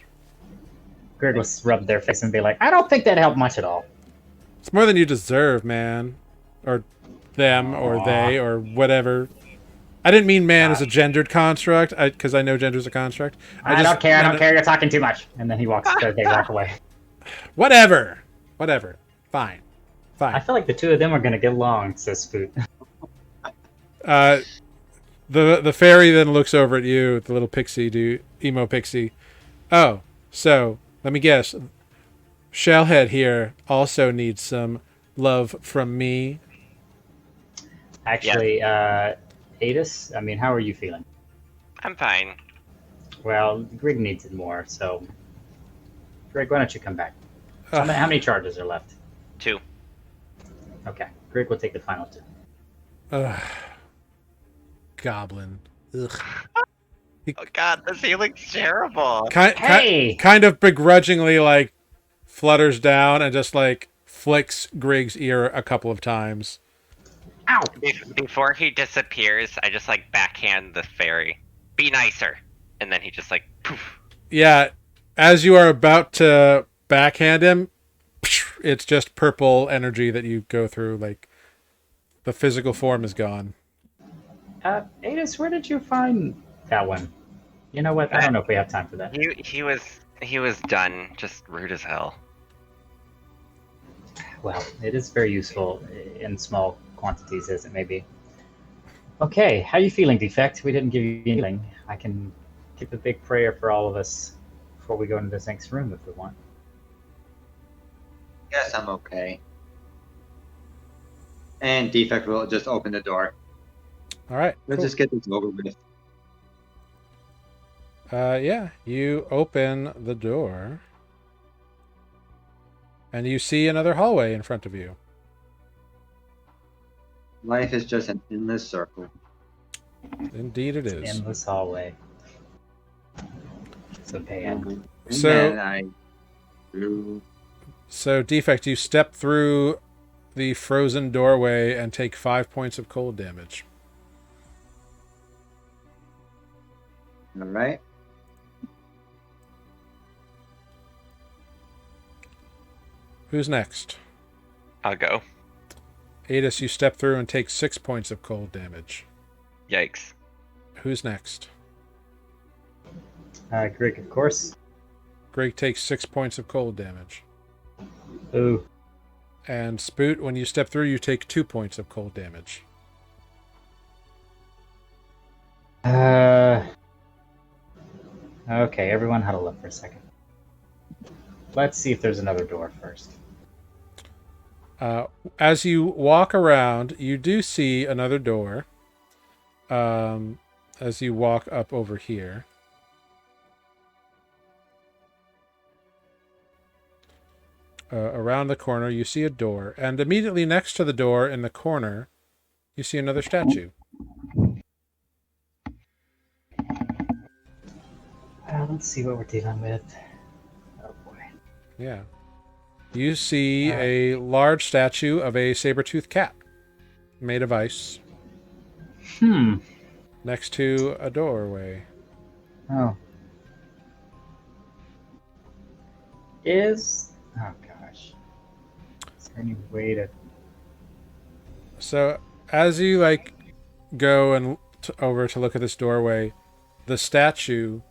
Greg will rub their face and be like, I don't think that helped much at all. It's more than you deserve, man. Or them, or they, or whatever. I didn't mean man as a gendered construct, because I know gender's a construct. I don't care, you're talking too much. And then he walks, they walk away. Whatever. Fine. I feel like the two of them are going to get along, says Spoot. The fairy then looks over at you, the little pixie, emo pixie. Oh, so, let me guess. Shellhead here also needs some love from me. Actually, Adis, I mean, how are you feeling? I'm fine. Well, Greg needs it more, so... Greg, why don't you come back? How many charges are left? 2. Okay, Greg will take the final 2. Goblin. Ugh. Oh god, this healing's terrible. Kind of begrudgingly, like, flutters down and just, like, flicks Grig's ear a couple of times. Ow! Before he disappears, I just, like, backhand the fairy. Be nicer. And then he just, like, poof. Yeah, as you are about to backhand him, it's just purple energy that you go through, like, the physical form is gone. Adis, where did you find that one? You know what? I don't know if we have time for that. He was done. Just rude as hell. Well, it is very useful in small quantities as it may be. Okay, how you feeling, Defect? We didn't give you anything. I can give a big prayer for all of us before we go into this next room if we want. Yes, I'm okay. And Defect will just open the door. All right. Let's just get this over with. Yeah, you open the door, and you see another hallway in front of you. Life is just an endless circle. Indeed it is. Endless hallway. So bad. So, Defect, you step through the frozen doorway and take 5 points of cold damage. All right. Who's next? I'll go. Adis, you step through and take 6 points of cold damage. Yikes. Who's next? Greg, of course. Greg takes 6 points of cold damage. Ooh. And Spoot, when you step through, you take 2 points of cold damage. Okay, everyone huddle up for a second. Let's see if there's another door first. As you walk around, you do see another door. As you walk up over here. Around the corner, you see a door. And immediately next to the door in the corner, you see another statue. Let's see what we're dealing with. Oh boy. Yeah. You see a large statue of a saber-toothed cat made of ice. Next to a doorway. Oh. Oh gosh. Is there any way to... So, as you, like, go and over to look at this doorway, the statue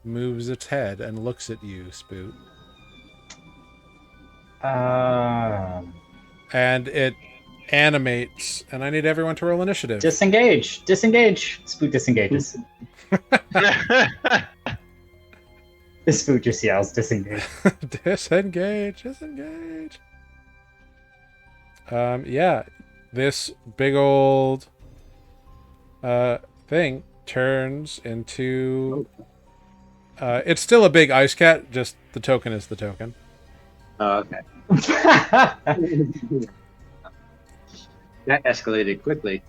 moves its head and looks at you, Spoot. And it animates, and I need everyone to roll initiative. Disengage. Disengage. Spoot disengages. Spoot just yells, disengage. Disengage. Disengage. Yeah. This big old thing turns into... it's still a big ice cat, just the token is the token. Oh, okay. That escalated quickly.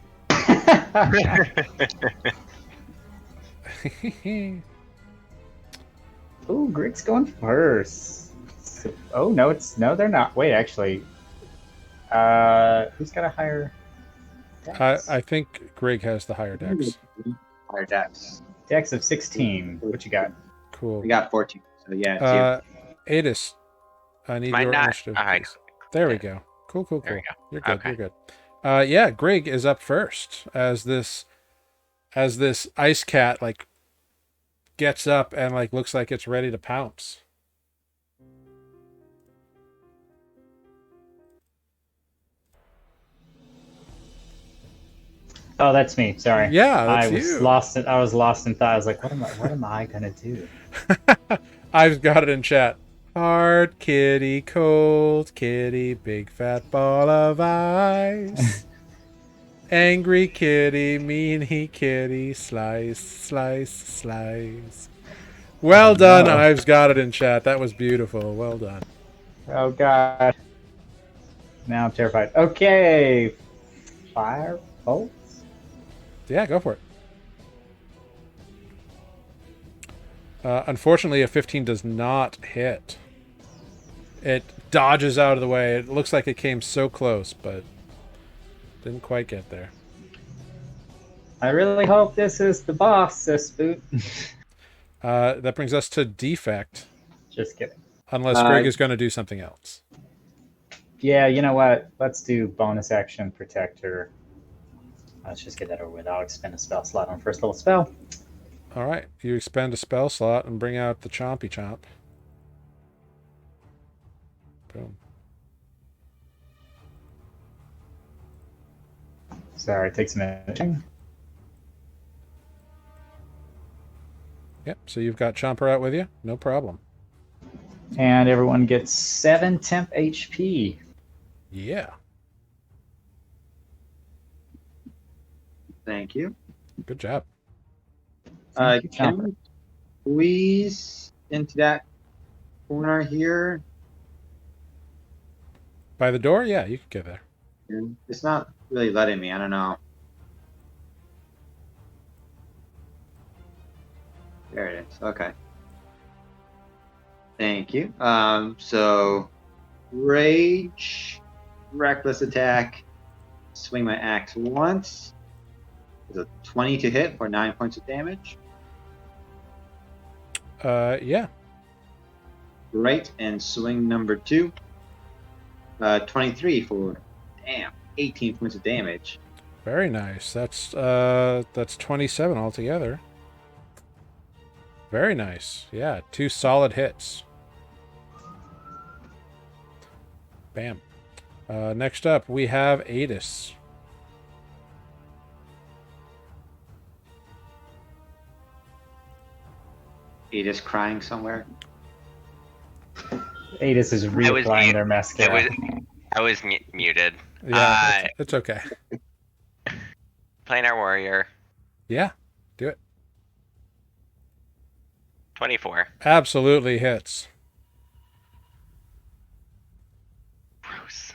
Ooh, Grig's going first. Oh no, they're not. Wait, actually, who's got a higher? Dex? I think Grig has the higher dex. Higher dex. Dex of 16. What you got? Cool. We got 14. So yeah, Adis, I need your initiative. Please. There we go. Cool. There we go. You're good. Okay. You're good. Yeah, Grig is up first as this ice cat like gets up and like looks like it's ready to pounce. Oh, that's me. Sorry. Yeah, that's I was you. lost. I was lost in thought. I was like, what am I gonna do? I've got it in chat. Hard kitty, cold kitty, big fat ball of ice. Angry kitty, meanie kitty, slice, slice, slice. Well done. No. I've got it in chat. That was beautiful. Well done. Oh god. Now I'm terrified. Okay. Fire bolts. Yeah, go for it. Unfortunately, a 15 does not hit. It dodges out of the way. It looks like it came so close, but didn't quite get there. I really hope this is the boss, Spoot. That brings us to defect. Just kidding. Unless Greg is going to do something else. Yeah, you know what? Let's do bonus action protector. Let's just get that over with. I'll expend a spell slot on first level spell. All right. You expend a spell slot and bring out the Chompy Chomp. Boom. Sorry, it takes a minute. Yep. So you've got Chomper out with you? No problem. And everyone gets 7 temp HP. Yeah. Thank you. Good job. Thank you, Can Chomper. we squeeze into that corner here? By the door? Yeah, you can get there. It's not really letting me. I don't know. There it is. Okay. Thank you. So rage, reckless attack, swing my axe once. There's a 20 to hit for 9 points of damage. Yeah. Right, and swing number 2. 23 for 18 points of damage. Very nice. That's 27 altogether. Very nice. Yeah, 2 solid hits. Bam. Next up, we have Adis. Adis crying somewhere. Adis is reapplying their mascara. I was muted. Yeah, it's okay. Planar Warrior. Yeah, do it. 24. Absolutely hits. Gross.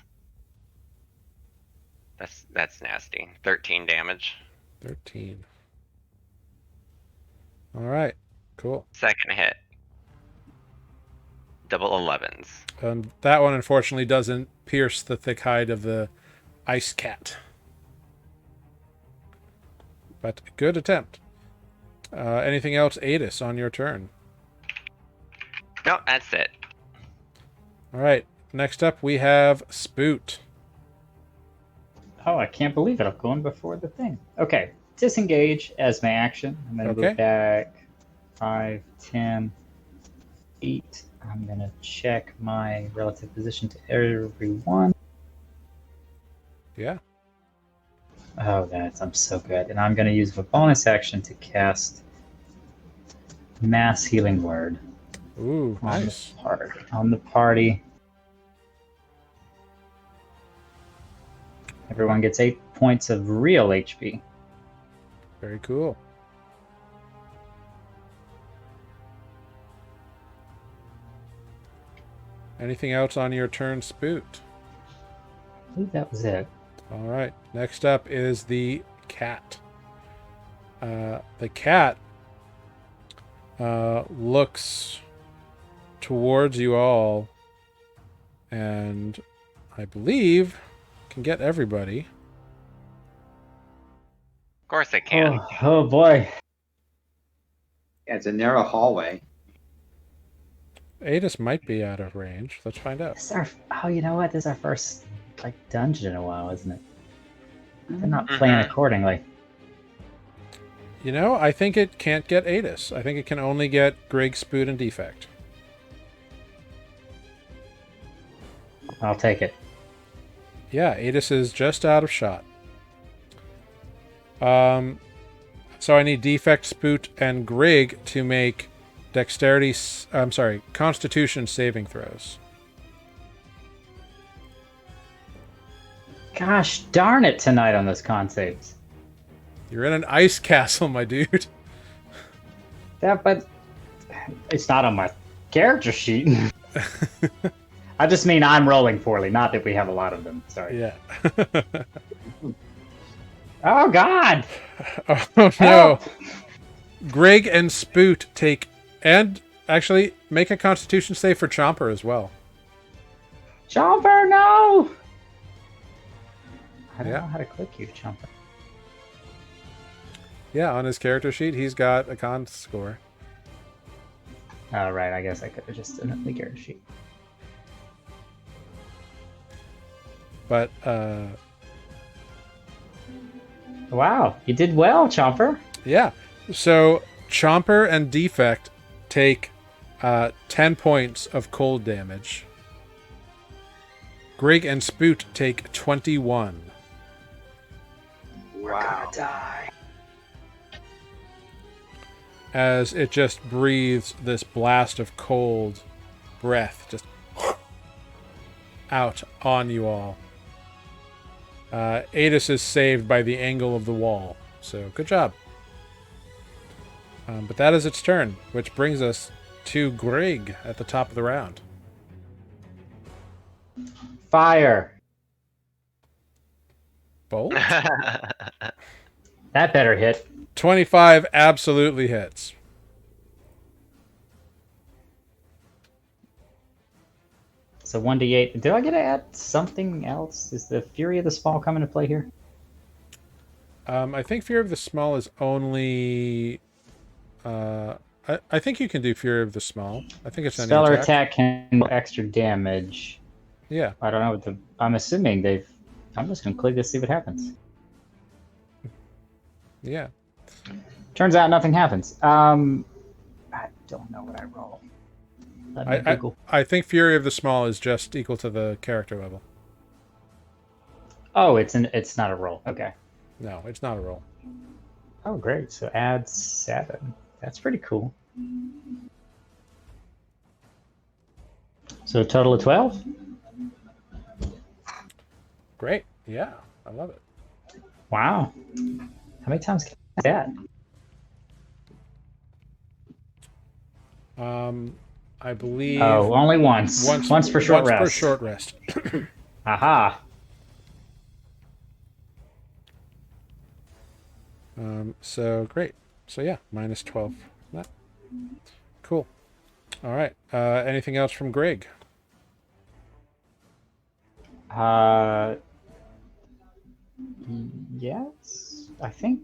That's nasty. 13 damage. 13. All right, cool. Second hit. Double 11s. That one unfortunately doesn't pierce the thick hide of the ice cat. But good attempt. Anything else, Adis, on your turn? No, that's it. All right. Next up, we have Spoot. Oh, I can't believe it. I'm going before the thing. Okay. Disengage as my action. I'm going to Okay. move back 5, 10, 8. I'm going to check my relative position to everyone. Yeah. Oh, I'm so good. And I'm going to use a bonus action to cast Mass Healing Word. Ooh, nice. On the party. Everyone gets 8 points of real HP. Very cool. Anything else on your turn, Spoot? I believe that was it. All right. Next up is the cat. The cat looks towards you all and I believe can get everybody. Of course it can. Oh boy. Yeah, it's a narrow hallway. Adis might be out of range. Let's find out. You know what? This is our first dungeon in a while, isn't it? They're not playing accordingly. You know, I think it can't get Adis. I think it can only get Greg, Spoot, and Defect. I'll take it. Yeah, Adis is just out of shot. So I need Defect, Spoot, and Grig to make Constitution saving throws. Gosh darn it tonight on those con saves. You're in an ice castle, my dude. Yeah, but it's not on my character sheet. I just mean I'm rolling poorly, not that we have a lot of them. Sorry. Yeah. Oh, God! Oh, no. Help! Grig and Spoot take... And, actually, make a Constitution save for Chomper as well. Chomper, no! I don't know how to click you, Chomper. Yeah, on his character sheet, he's got a con score. Oh, right. I guess I could have just done it in the character sheet. But, Wow, you did well, Chomper. yeah. So, Chomper and Defect take 10 points of cold damage. Grig and Spoot take 21. We're gonna die. As it just breathes this blast of cold breath just out on you all. Adis is saved by the angle of the wall. So, good job. But that is its turn, which brings us to Grig at the top of the round. Fire. Bolt? That better hit. 25 absolutely hits. So 1d8. Do I get to add something else? Is the Fury of the Small come into play here? I think Fury of the Small is only... I think you can do Fury of the Small. I think it's any Stellar attack. attack can do extra damage. Yeah. I don't know what I'm assuming they've... I'm just going to click to see what happens. Yeah. Turns out nothing happens. I don't know what I roll. Let me Google. I think Fury of the Small is just equal to the character level. Oh, it's not a roll. Okay. No, it's not a roll. Oh, great. So add 7. That's pretty cool. So a total of 12? Great. Yeah, I love it. Wow. How many times can I do that? I believe... Oh, only once. Once for short rest. Once for short rest. Aha. So, great. So, yeah, minus 12. That. Cool. All right. Anything else from Greg? Yes. I think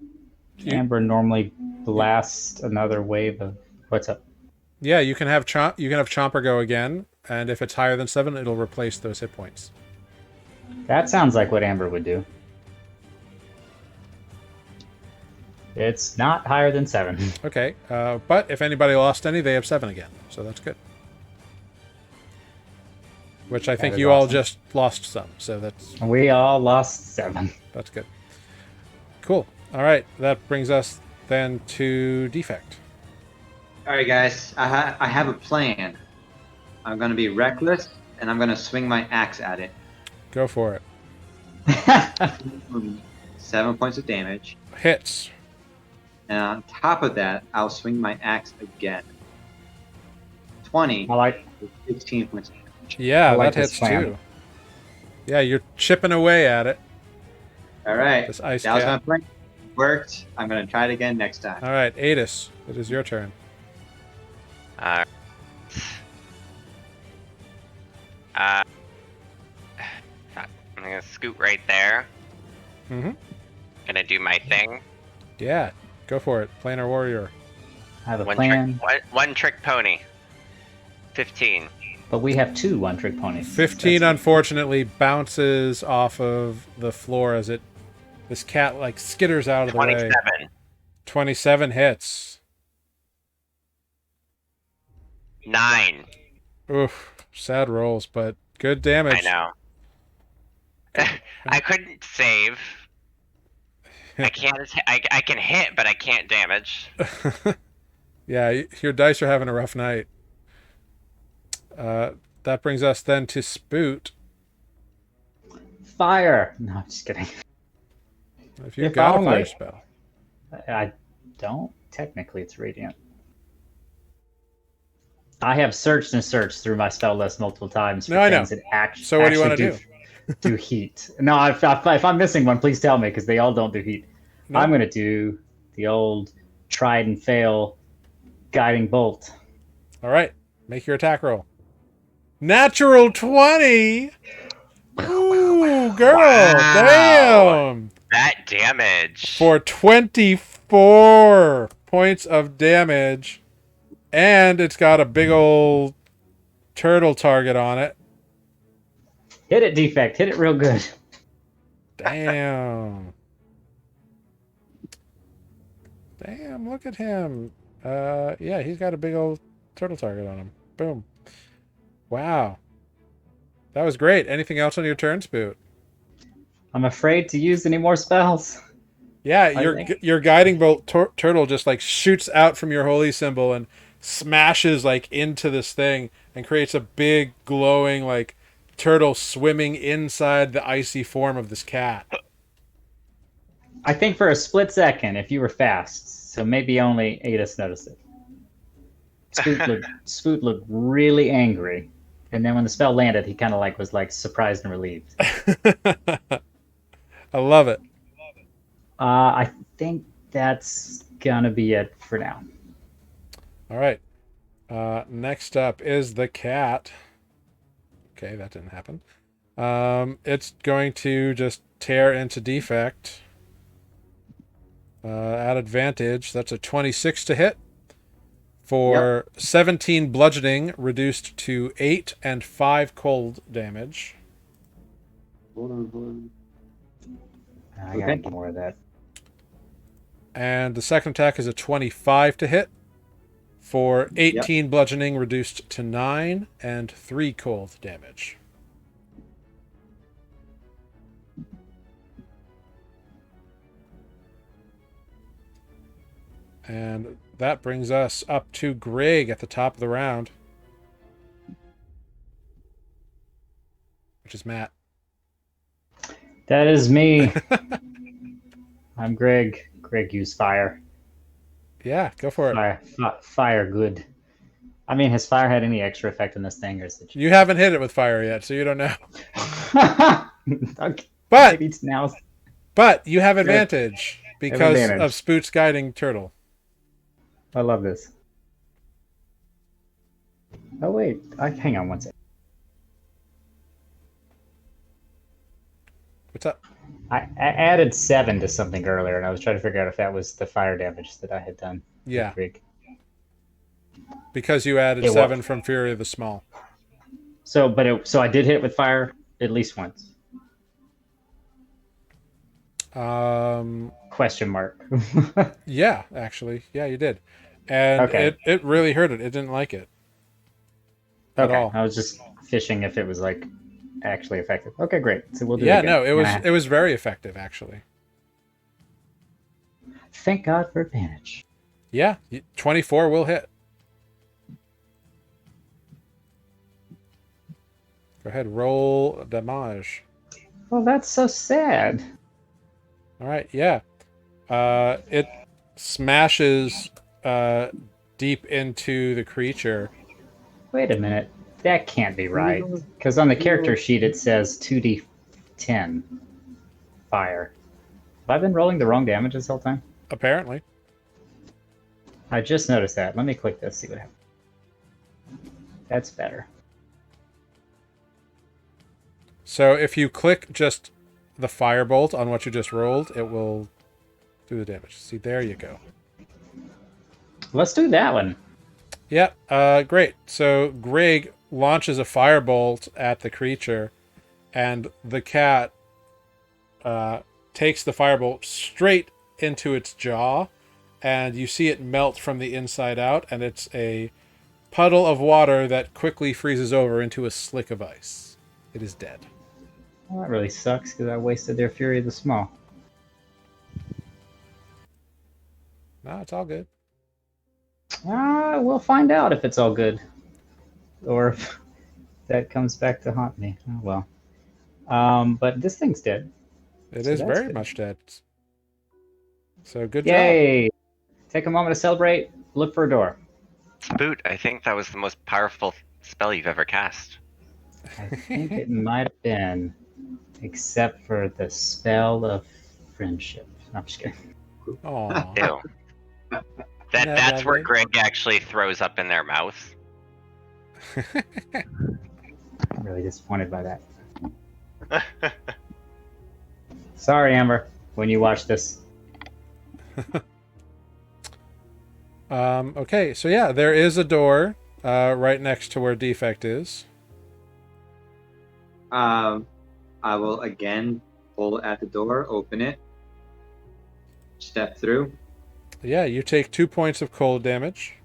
Amber normally blasts another wave of... What's up? Yeah, you can have Chomper go again, and if it's higher than 7, it'll replace those hit points. That sounds like what Amber would do. It's not higher than 7. Okay, but if anybody lost any, they have 7 again, so that's good. Which I think is you all awesome. just lost some, so We all lost 7. that's good. Cool. All right, that brings us then to defect. All right, guys. I have a plan. I'm gonna be reckless, and I'm gonna swing my axe at it. Go for it. 7 points of damage, Hits. and on top of that, I'll swing my axe again. 20. I like 16 points of damage. Yeah, I like that this hits plan. too. Yeah, you're chipping away at it. All right. This ice That was my cat. plan. Worked. I'm gonna try it again next time. All right, Adis, it is your turn. Uh, I'm gonna scoot right there. Mm-hmm. Gonna do my thing. Yeah, go for it. Planar warrior. I have a One plan, trick, one trick pony. 15. but we have 2 one-trick ponies. 15 That's- unfortunately bounces off of the floor as this cat like skitters out of the way. 27. 27 hits. 9. Oof, sad rolls, but good damage. I know. I couldn't save. I can't. I can hit, but I can't damage. Yeah, your dice are having a rough night. That brings us then to Spoot. Fire! No, I'm just kidding. If you've If got a only. fire spell. I don't. Technically, it's radiant. I have searched and searched through my spell list multiple times for No, I know. things that actually. So what do you wanna do? Do heat? No, if I'm missing one, please tell me because they all don't do heat. No. I'm gonna do the old tried and fail guiding bolt. All right, make your attack roll. Natural 20. Ooh, girl, Wow. damn. That damage. For 24 points of damage, and it's got a big old turtle target on it. Hit it, defect. Hit it real good. Damn. Damn, look at him. Yeah, he's got a big old turtle target on him. Boom. Wow. That was great. Anything else on your turn, Spoot? I'm afraid to use any more spells. Yeah, I your guiding bolt turtle just like shoots out from your holy symbol and smashes like into this thing and creates a big glowing like turtle swimming inside the icy form of this cat. I think for a split second, if you were fast, so maybe only Adis noticed it. Spoot looked really angry, and then when the spell landed, he kind of like was like surprised and relieved. I love it. I think that's gonna be it for now. All right. Next up is the cat. Okay, that didn't happen. It's going to just tear into defect. At advantage, that's a 26 to hit. For 17 bludgeoning, reduced to 8 and 5 cold damage. Hold on. I gotta get more of that. And the second attack is a 25 to hit. For 18 bludgeoning, reduced to 9 and 3 cold damage. And that brings us up to Greg at the top of the round. Which is Matt. That is me. I'm Greg. Greg used fire. Yeah, go for it. Fire good. I mean, has fire had any extra effect on this thing, or is it? You haven't hit it with fire yet, so you don't know. Okay, But maybe it's now. but you have advantage because advantage. of Spoot's guiding turtle. I love this. Oh wait, hang on one second. What's up? I added 7 to something earlier, and I was trying to figure out if that was the fire damage that I had done. Yeah, Greg. because you added It 7 was. from Fury of the Small. So I did hit it with fire at least once. Question mark. Yeah, actually. Yeah, you did. And Okay. it really hurt it. It didn't like it at Okay. all. I was just fishing if it was like actually effective. Okay, great. So we'll do it Yeah, again. no, it was very effective actually. Thank God for advantage. Yeah, 24 will hit. Go ahead, roll damage. Well, that's so sad. All right, yeah. It smashes deep into the creature. Wait a minute. That can't be right. Because on the character sheet it says 2d10 fire. Have I been rolling the wrong damage this whole time? Apparently. I just noticed that. Let me click this, see what happens. That's better. So if you click just the firebolt on what you just rolled, it will do the damage. See, there you go. Let's do that one. Yeah, great. So Greg launches a firebolt at the creature, and the cat takes the firebolt straight into its jaw, and you see it melt from the inside out, and it's a puddle of water that quickly freezes over into a slick of ice. It is dead. Well, that really sucks because I wasted their Fury of the Small. No, it's all good. We'll find out if it's all good. Or if that comes back to haunt me. Oh well. But this thing's dead. It So is that's very good. much dead. So good job. Yay! Take a moment to celebrate. Look for a door. Boot, I think that was the most powerful spell you've ever cast. I think it might have been, except for the spell of friendship. No, I'm just kidding. Aw. Ew. That's where Greg actually throws up in their mouth. I'm really disappointed by that. Sorry, Amber, when you watch this. Okay, so yeah, there is a door right next to where Defect is. I will again pull at the door, open it, step through. Yeah, you take 2 points of cold damage.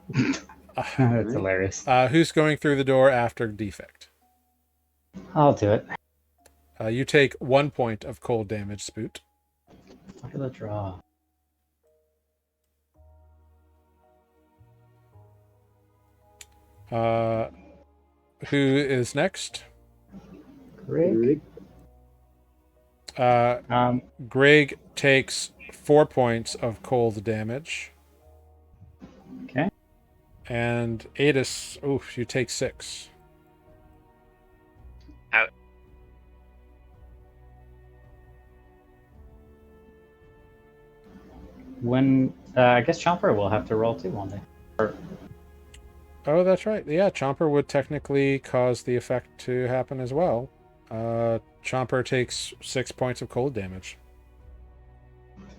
That's hilarious. Who's going through the door after Defect? I'll do it. You take 1 point of cold damage, Spoot. Look at the draw. Who is next? Greg? Greg takes 4 points of cold damage. Okay. And Adis, oof, you take 6. Out. When I guess Chomper will have to roll too one day. Oh, that's right. Yeah, Chomper would technically cause the effect to happen as well. Chomper takes 6 points of cold damage.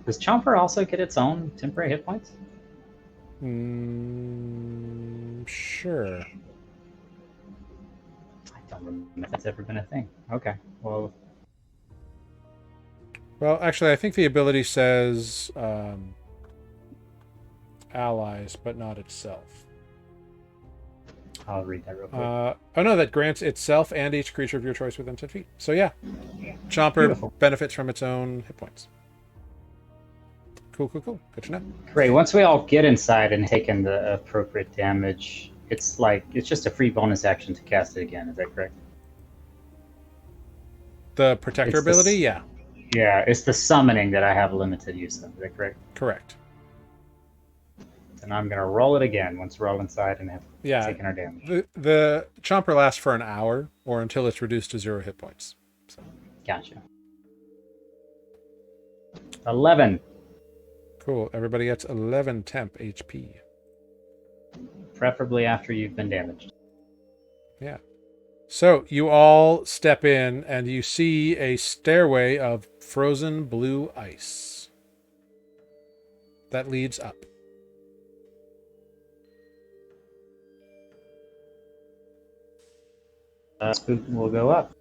Does Chomper also get its own temporary hit points? Sure. I don't remember if that's ever been a thing. Okay, well. Well, actually, I think the ability says allies, but not itself. I'll read that real quick. Oh no, that grants itself and each creature of your choice within 10 feet. So yeah, Chomper Beautiful. benefits from its own hit points. Cool. Good to know. Great. Once we all get inside and taken the appropriate damage, it's just a free bonus action to cast it again. Is that correct? The protector ability, yeah. Yeah, it's the summoning that I have limited use of. Is that correct? Correct. And I'm gonna roll it again once we're all inside and have taken our damage. The Chomper lasts for an hour or until it's reduced to 0 hit points. So. Gotcha. 11. Cool. Everybody gets 11 temp HP. Preferably after you've been damaged. Yeah. So you all step in and you see a stairway of frozen blue ice that leads up. Spook will go up.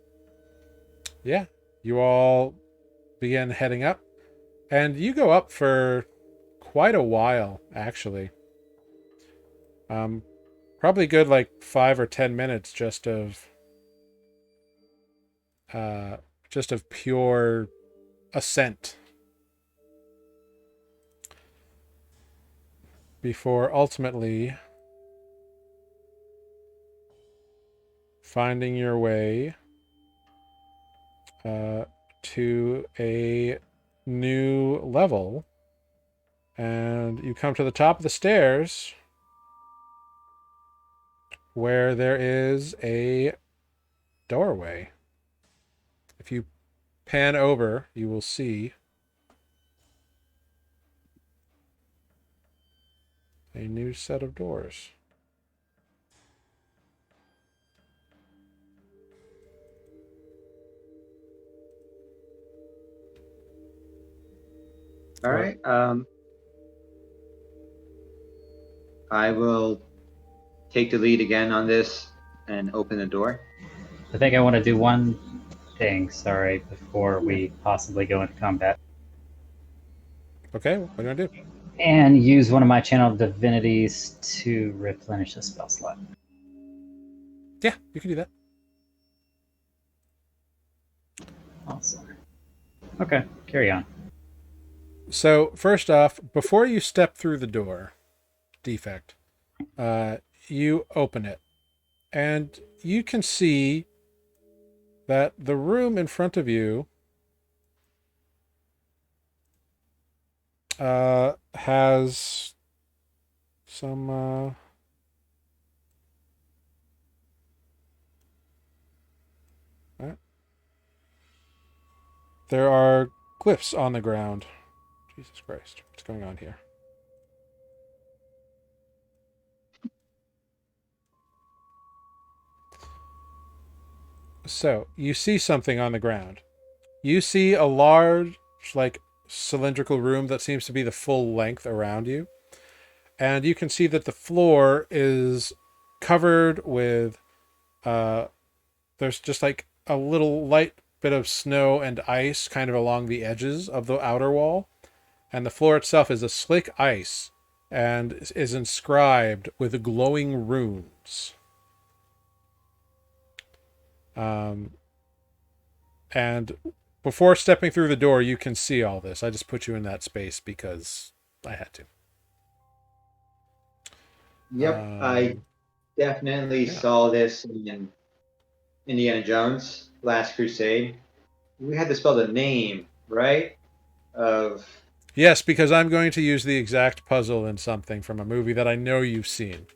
Yeah, you all begin heading up, and you go up for quite a while, actually. Probably good like 5 or 10 minutes just of pure ascent before ultimately finding your way to a new level, and you come to the top of the stairs where there is a doorway. If you pan over, you will see a new set of doors. All right. I will take the lead again on this and open the door. I think I want to do one thing, sorry, before we possibly go into combat. Okay, what do you want to do? And use one of my channel divinities to replenish a spell slot. Yeah, you can do that. Awesome. Okay, carry on. So, first off, before you step through the door, defect, you open it, and you can see that the room in front of you has some there are glyphs on the ground. Jesus Christ, what's going on here? So, you see something on the ground. You see a large, like, cylindrical room that seems to be the full length around you. And you can see that the floor is covered with, there's just like a little light bit of snow and ice kind of along the edges of the outer wall. And the floor itself is a slick ice and is inscribed with glowing runes. And before stepping through the door, you can see all this. I just put you in that space because I had to. Yep, I definitely saw this in Indiana Jones, Last Crusade. We had to spell the name, right? Of Yes, because I'm going to use the exact puzzle in something from a movie that I know you've seen.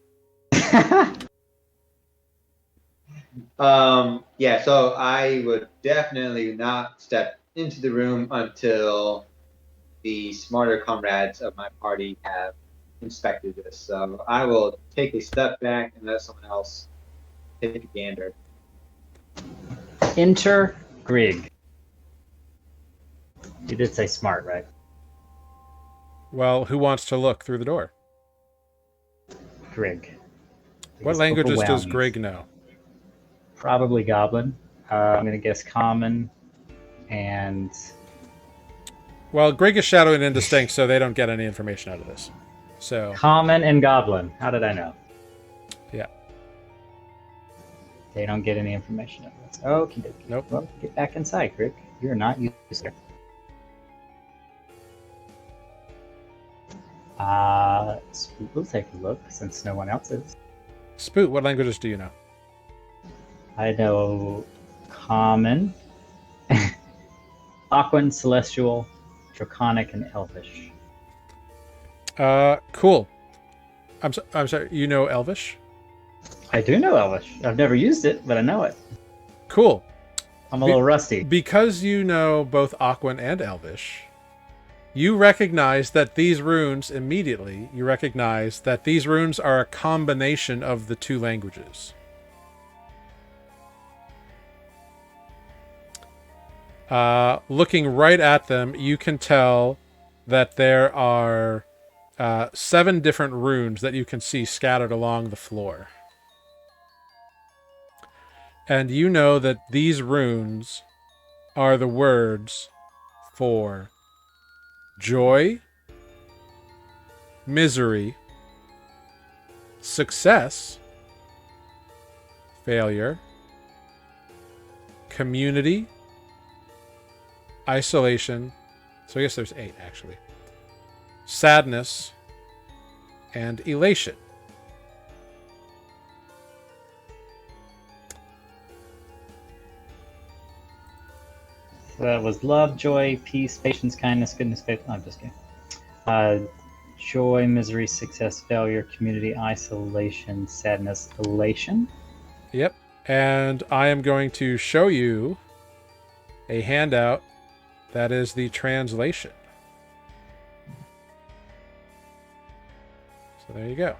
Yeah, so I would definitely not step into the room until the smarter comrades of my party have inspected this. So I will take a step back and let someone else take a gander. Enter Grig. You did say smart, right? Well, who wants to look through the door? Grig. What He's languages does overwhelmed. Greg know? Probably Goblin. I'm going to guess Common and... Well, Greg is shadow and indistinct, so they don't get any information out of this. So Common and Goblin. How did I know? yeah. They don't get any information out of this. Okay. Nope. Well, get back inside, Grig. You're not used to it. Spook will take a look since no one else is. Spoot, what languages do you know? I know Common, Aquan, Celestial, Draconic, and Elvish. Cool. I'm sorry, you know Elvish? I do know Elvish. I've never used it, but I know it. Cool. I'm a little rusty. Because you know both Aquan and Elvish, you recognize that these runes immediately. You recognize that these runes are a combination of the two languages. Looking right at them, you can tell that there are 7 different runes that you can see scattered along the floor. And you know that these runes are the words for joy, misery, success, failure, community, isolation. So I guess there's 8 actually. Sadness, and elation. So that was love, joy, peace, patience, kindness, goodness, faith. No, I'm just kidding. Joy, misery, success, failure, community, isolation, sadness, elation. Yep. And I am going to show you a handout that is the translation. So there you go.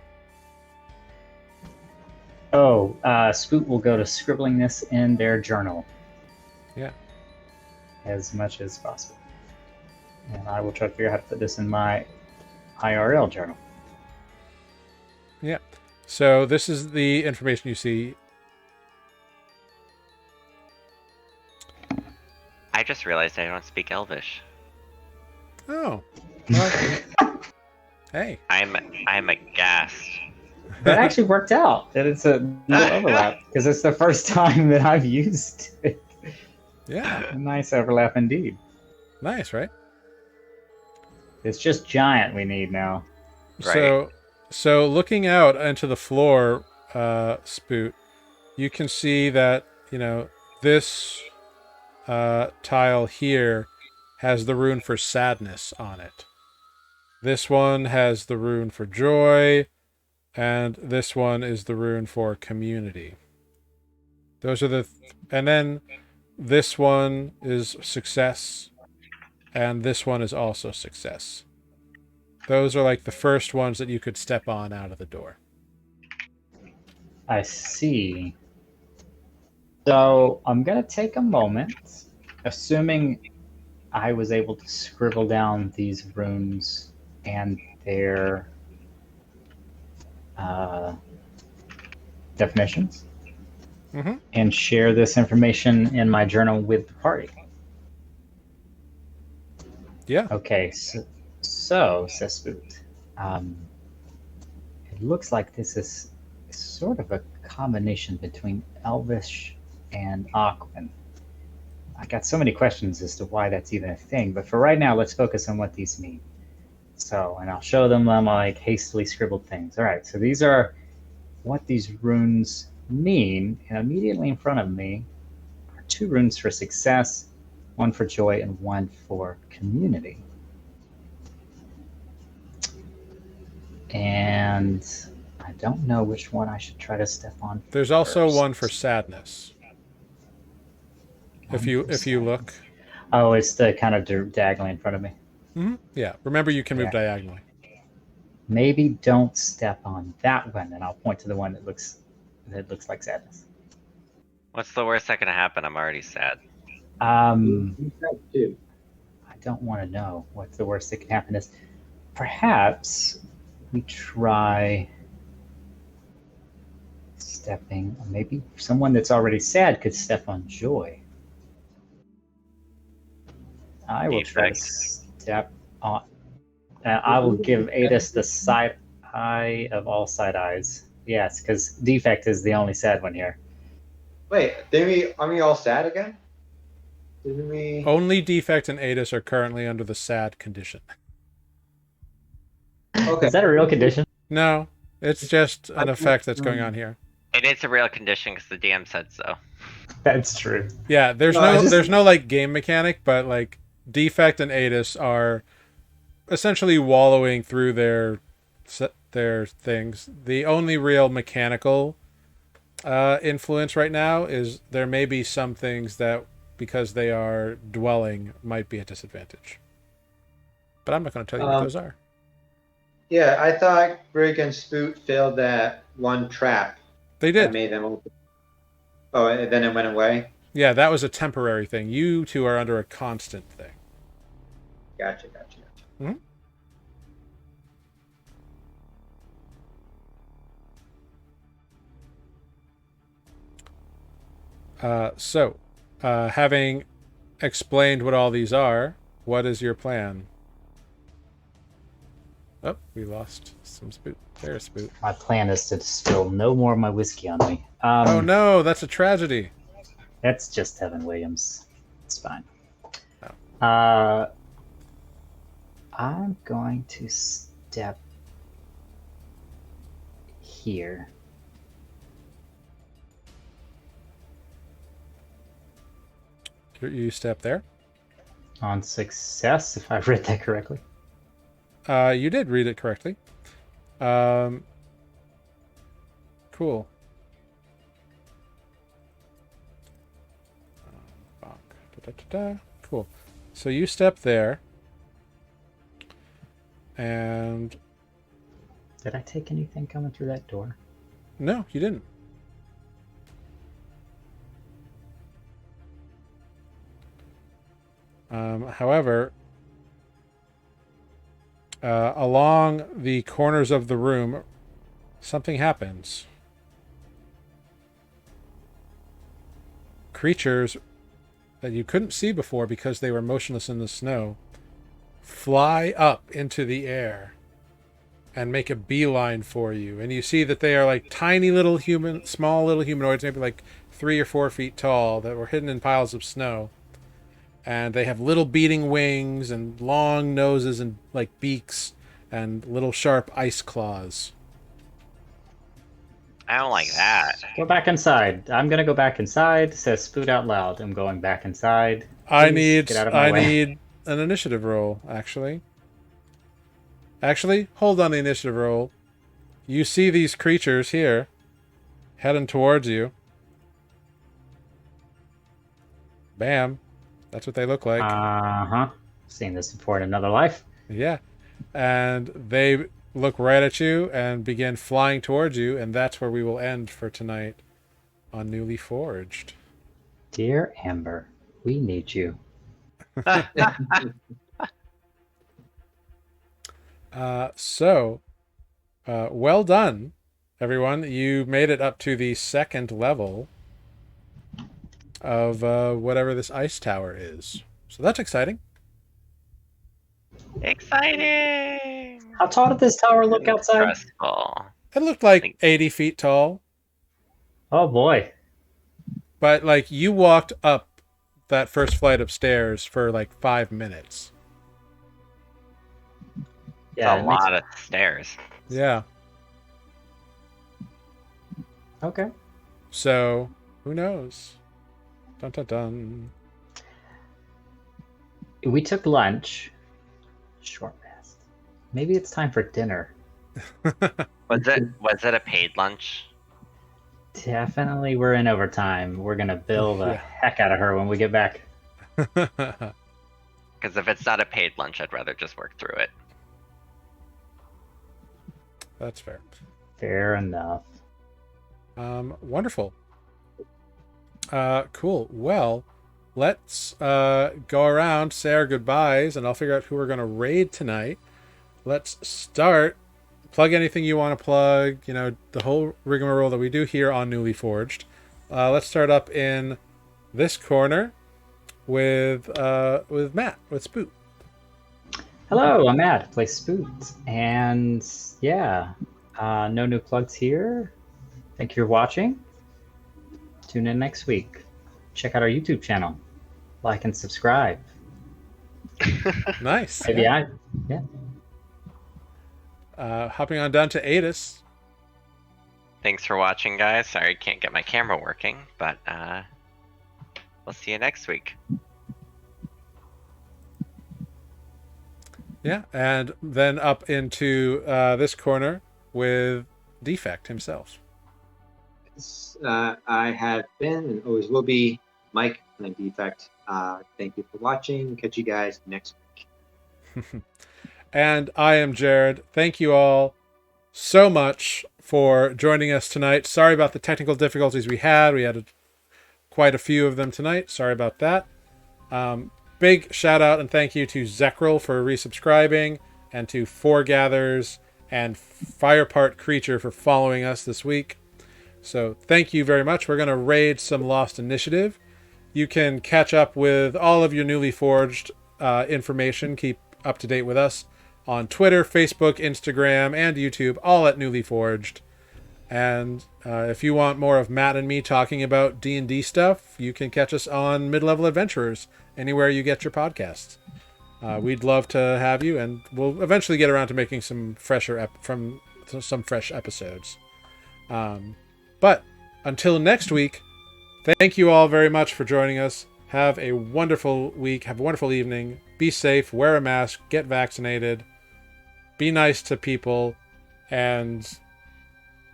Oh, Spoot will go to scribbling this in their journal. Yeah. As much as possible. And I will try to figure out how to put this in my IRL journal. Yeah. So this is the information you see. I just realized I don't speak Elvish. Oh. Well, hey. I'm aghast. That actually worked out. That it's a no overlap because it's the first time that I've used it. Yeah. A nice overlap indeed. Nice, right? It's just giant we need now. Right. So looking out into the floor, Spoot, you can see that, this tile here has the rune for sadness on it. This one has the rune for joy, and this one is the rune for community. Those are and then this one is success, and this one is also success. Those are like the first ones that you could step on out of the door. I see. So I'm going to take a moment, assuming I was able to scribble down these runes and their definitions, and share this information in my journal with the party. Yeah. Okay, so says Spoot, it looks like this is sort of a combination between Elvish and Aquan. I got so many questions as to why that's even a thing, but for right now, let's focus on what these mean. So, and I'll show them like hastily scribbled things. All right, so these are what these runes mean, and immediately in front of me are 2 runes for success, 1 for joy, and 1 for community. And I don't know which one I should try to step on. There's also first. one for sadness. If you look. Oh, it's the kind of diagonally in front of me. Mm-hmm. Yeah. Remember, you can move diagonally. Maybe don't step on that one, and I'll point to the one that looks like sadness. What's the worst that can happen? I'm already sad. I don't want to know what the worst that can happen is. Perhaps we try stepping. Maybe someone that's already sad could step on joy. I will try to step on. I will give Adis the side eye of all side eyes. Yes, because defect is the only sad one here. Wait, are we all sad again? Didn't we? Only defect and Adis are currently under the sad condition. Okay. Is that a real condition? No, it's just an effect that's going on here. It is a real condition because the DM said so. That's true. Yeah, there's no like game mechanic, but like defect and Adis are essentially wallowing through their things. The only real mechanical influence right now is there may be some things that, because they are dwelling, might be a disadvantage. But I'm not going to tell you what those are. Yeah, I thought Brig and Spoot failed that one trap. They did. That made them open. Oh, and then it went away? Yeah, that was a temporary thing. You two are under a constant thing. Gotcha. Mm-hmm. Having explained what all these are, what is your plan? Oh, we lost some spoot. There's spoot. My plan is to spill no more of my whiskey on me. Oh no, that's a tragedy. That's just Evan Williams. It's fine. Oh. I'm going to step here. You step there? On success, if I read that correctly. You did read it correctly. Cool. Cool. So you step there. And... Did I take anything coming through that door? No, you didn't. However, along the corners of the room, something happens. Creatures that you couldn't see before because they were motionless in the snow fly up into the air and make a beeline for you. And you see that they are like tiny little small little humanoids, maybe like 3 or 4 feet tall, that were hidden in piles of snow. And they have little beating wings and long noses and like beaks and little sharp ice claws. I don't like that. Go back inside. I'm gonna go back inside. Says Spoot out loud. I'm going back inside. I Please get out of my way. need an initiative roll, actually. Actually, hold on the initiative roll. You see these creatures here heading towards you. Bam. That's what they look like. Uh-huh. Seen this before in another life. Yeah. And they look right at you and begin flying towards you, and that's where we will end for tonight on Nuuli Forged. Dear Amber, we need you. Well done, everyone. You made it up to the 2nd level of whatever this ice tower is. So that's exciting. Exciting! How tall did this tower look outside? Stressful. It looked like 80 feet tall. Oh boy. But like you walked up that first flight of stairs for like 5 minutes. Yeah, It's a lot of stairs. Yeah. Okay. So who knows? Dun dun dun. We took lunch. Short rest. Maybe it's time for dinner. Was it a paid lunch? Definitely we're in overtime. We're gonna bill the heck out of her when we get back. Because if it's not a paid lunch, I'd rather just work through it. That's fair. Fair enough. Wonderful. Cool. Well, let's go around, say our goodbyes, and I'll figure out who we're going to raid tonight. Let's start. Plug anything you want to plug, you know, the whole rigmarole that we do here on Nuuli Forged. Let's start up in this corner with Matt, with Spoot. Hello, I'm Matt. Play Spoot. And yeah, no new plugs here. Thank you for watching. Tune in next week. Check out our YouTube channel. Like and subscribe. Nice. Maybe yeah. Hopping on down to Adis. Thanks for watching, guys. Sorry I can't get my camera working, but we'll see you next week. Yeah, and then up into this corner with Defect himself. I have been and always will be Mike and Defect. Thank you for watching. Catch you guys next week. And I am Jared. Thank you all so much for joining us tonight. Sorry about the technical difficulties we had. We had quite a few of them tonight. Sorry about that. Big shout out and thank you to Zekril for resubscribing, and to Foregathers and Firepart Creature for following us this week. So thank you very much. We're going to raid some Lost Initiative. You can catch up with all of your Nuuli Forged information. Keep up to date with us on Twitter, Facebook, Instagram, and YouTube, all at Nuuli Forged. And if you want more of Matt and me talking about D&D stuff, you can catch us on Mid-Level Adventurers, anywhere you get your podcasts. We'd love to have you, and we'll eventually get around to making some fresh episodes. But until next week, thank you all very much for joining us. Have a wonderful week. Have a wonderful evening. Be safe. Wear a mask. Get vaccinated. Be nice to people. And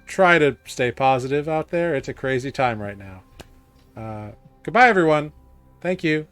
try to stay positive out there. It's a crazy time right now. Goodbye, everyone. Thank you.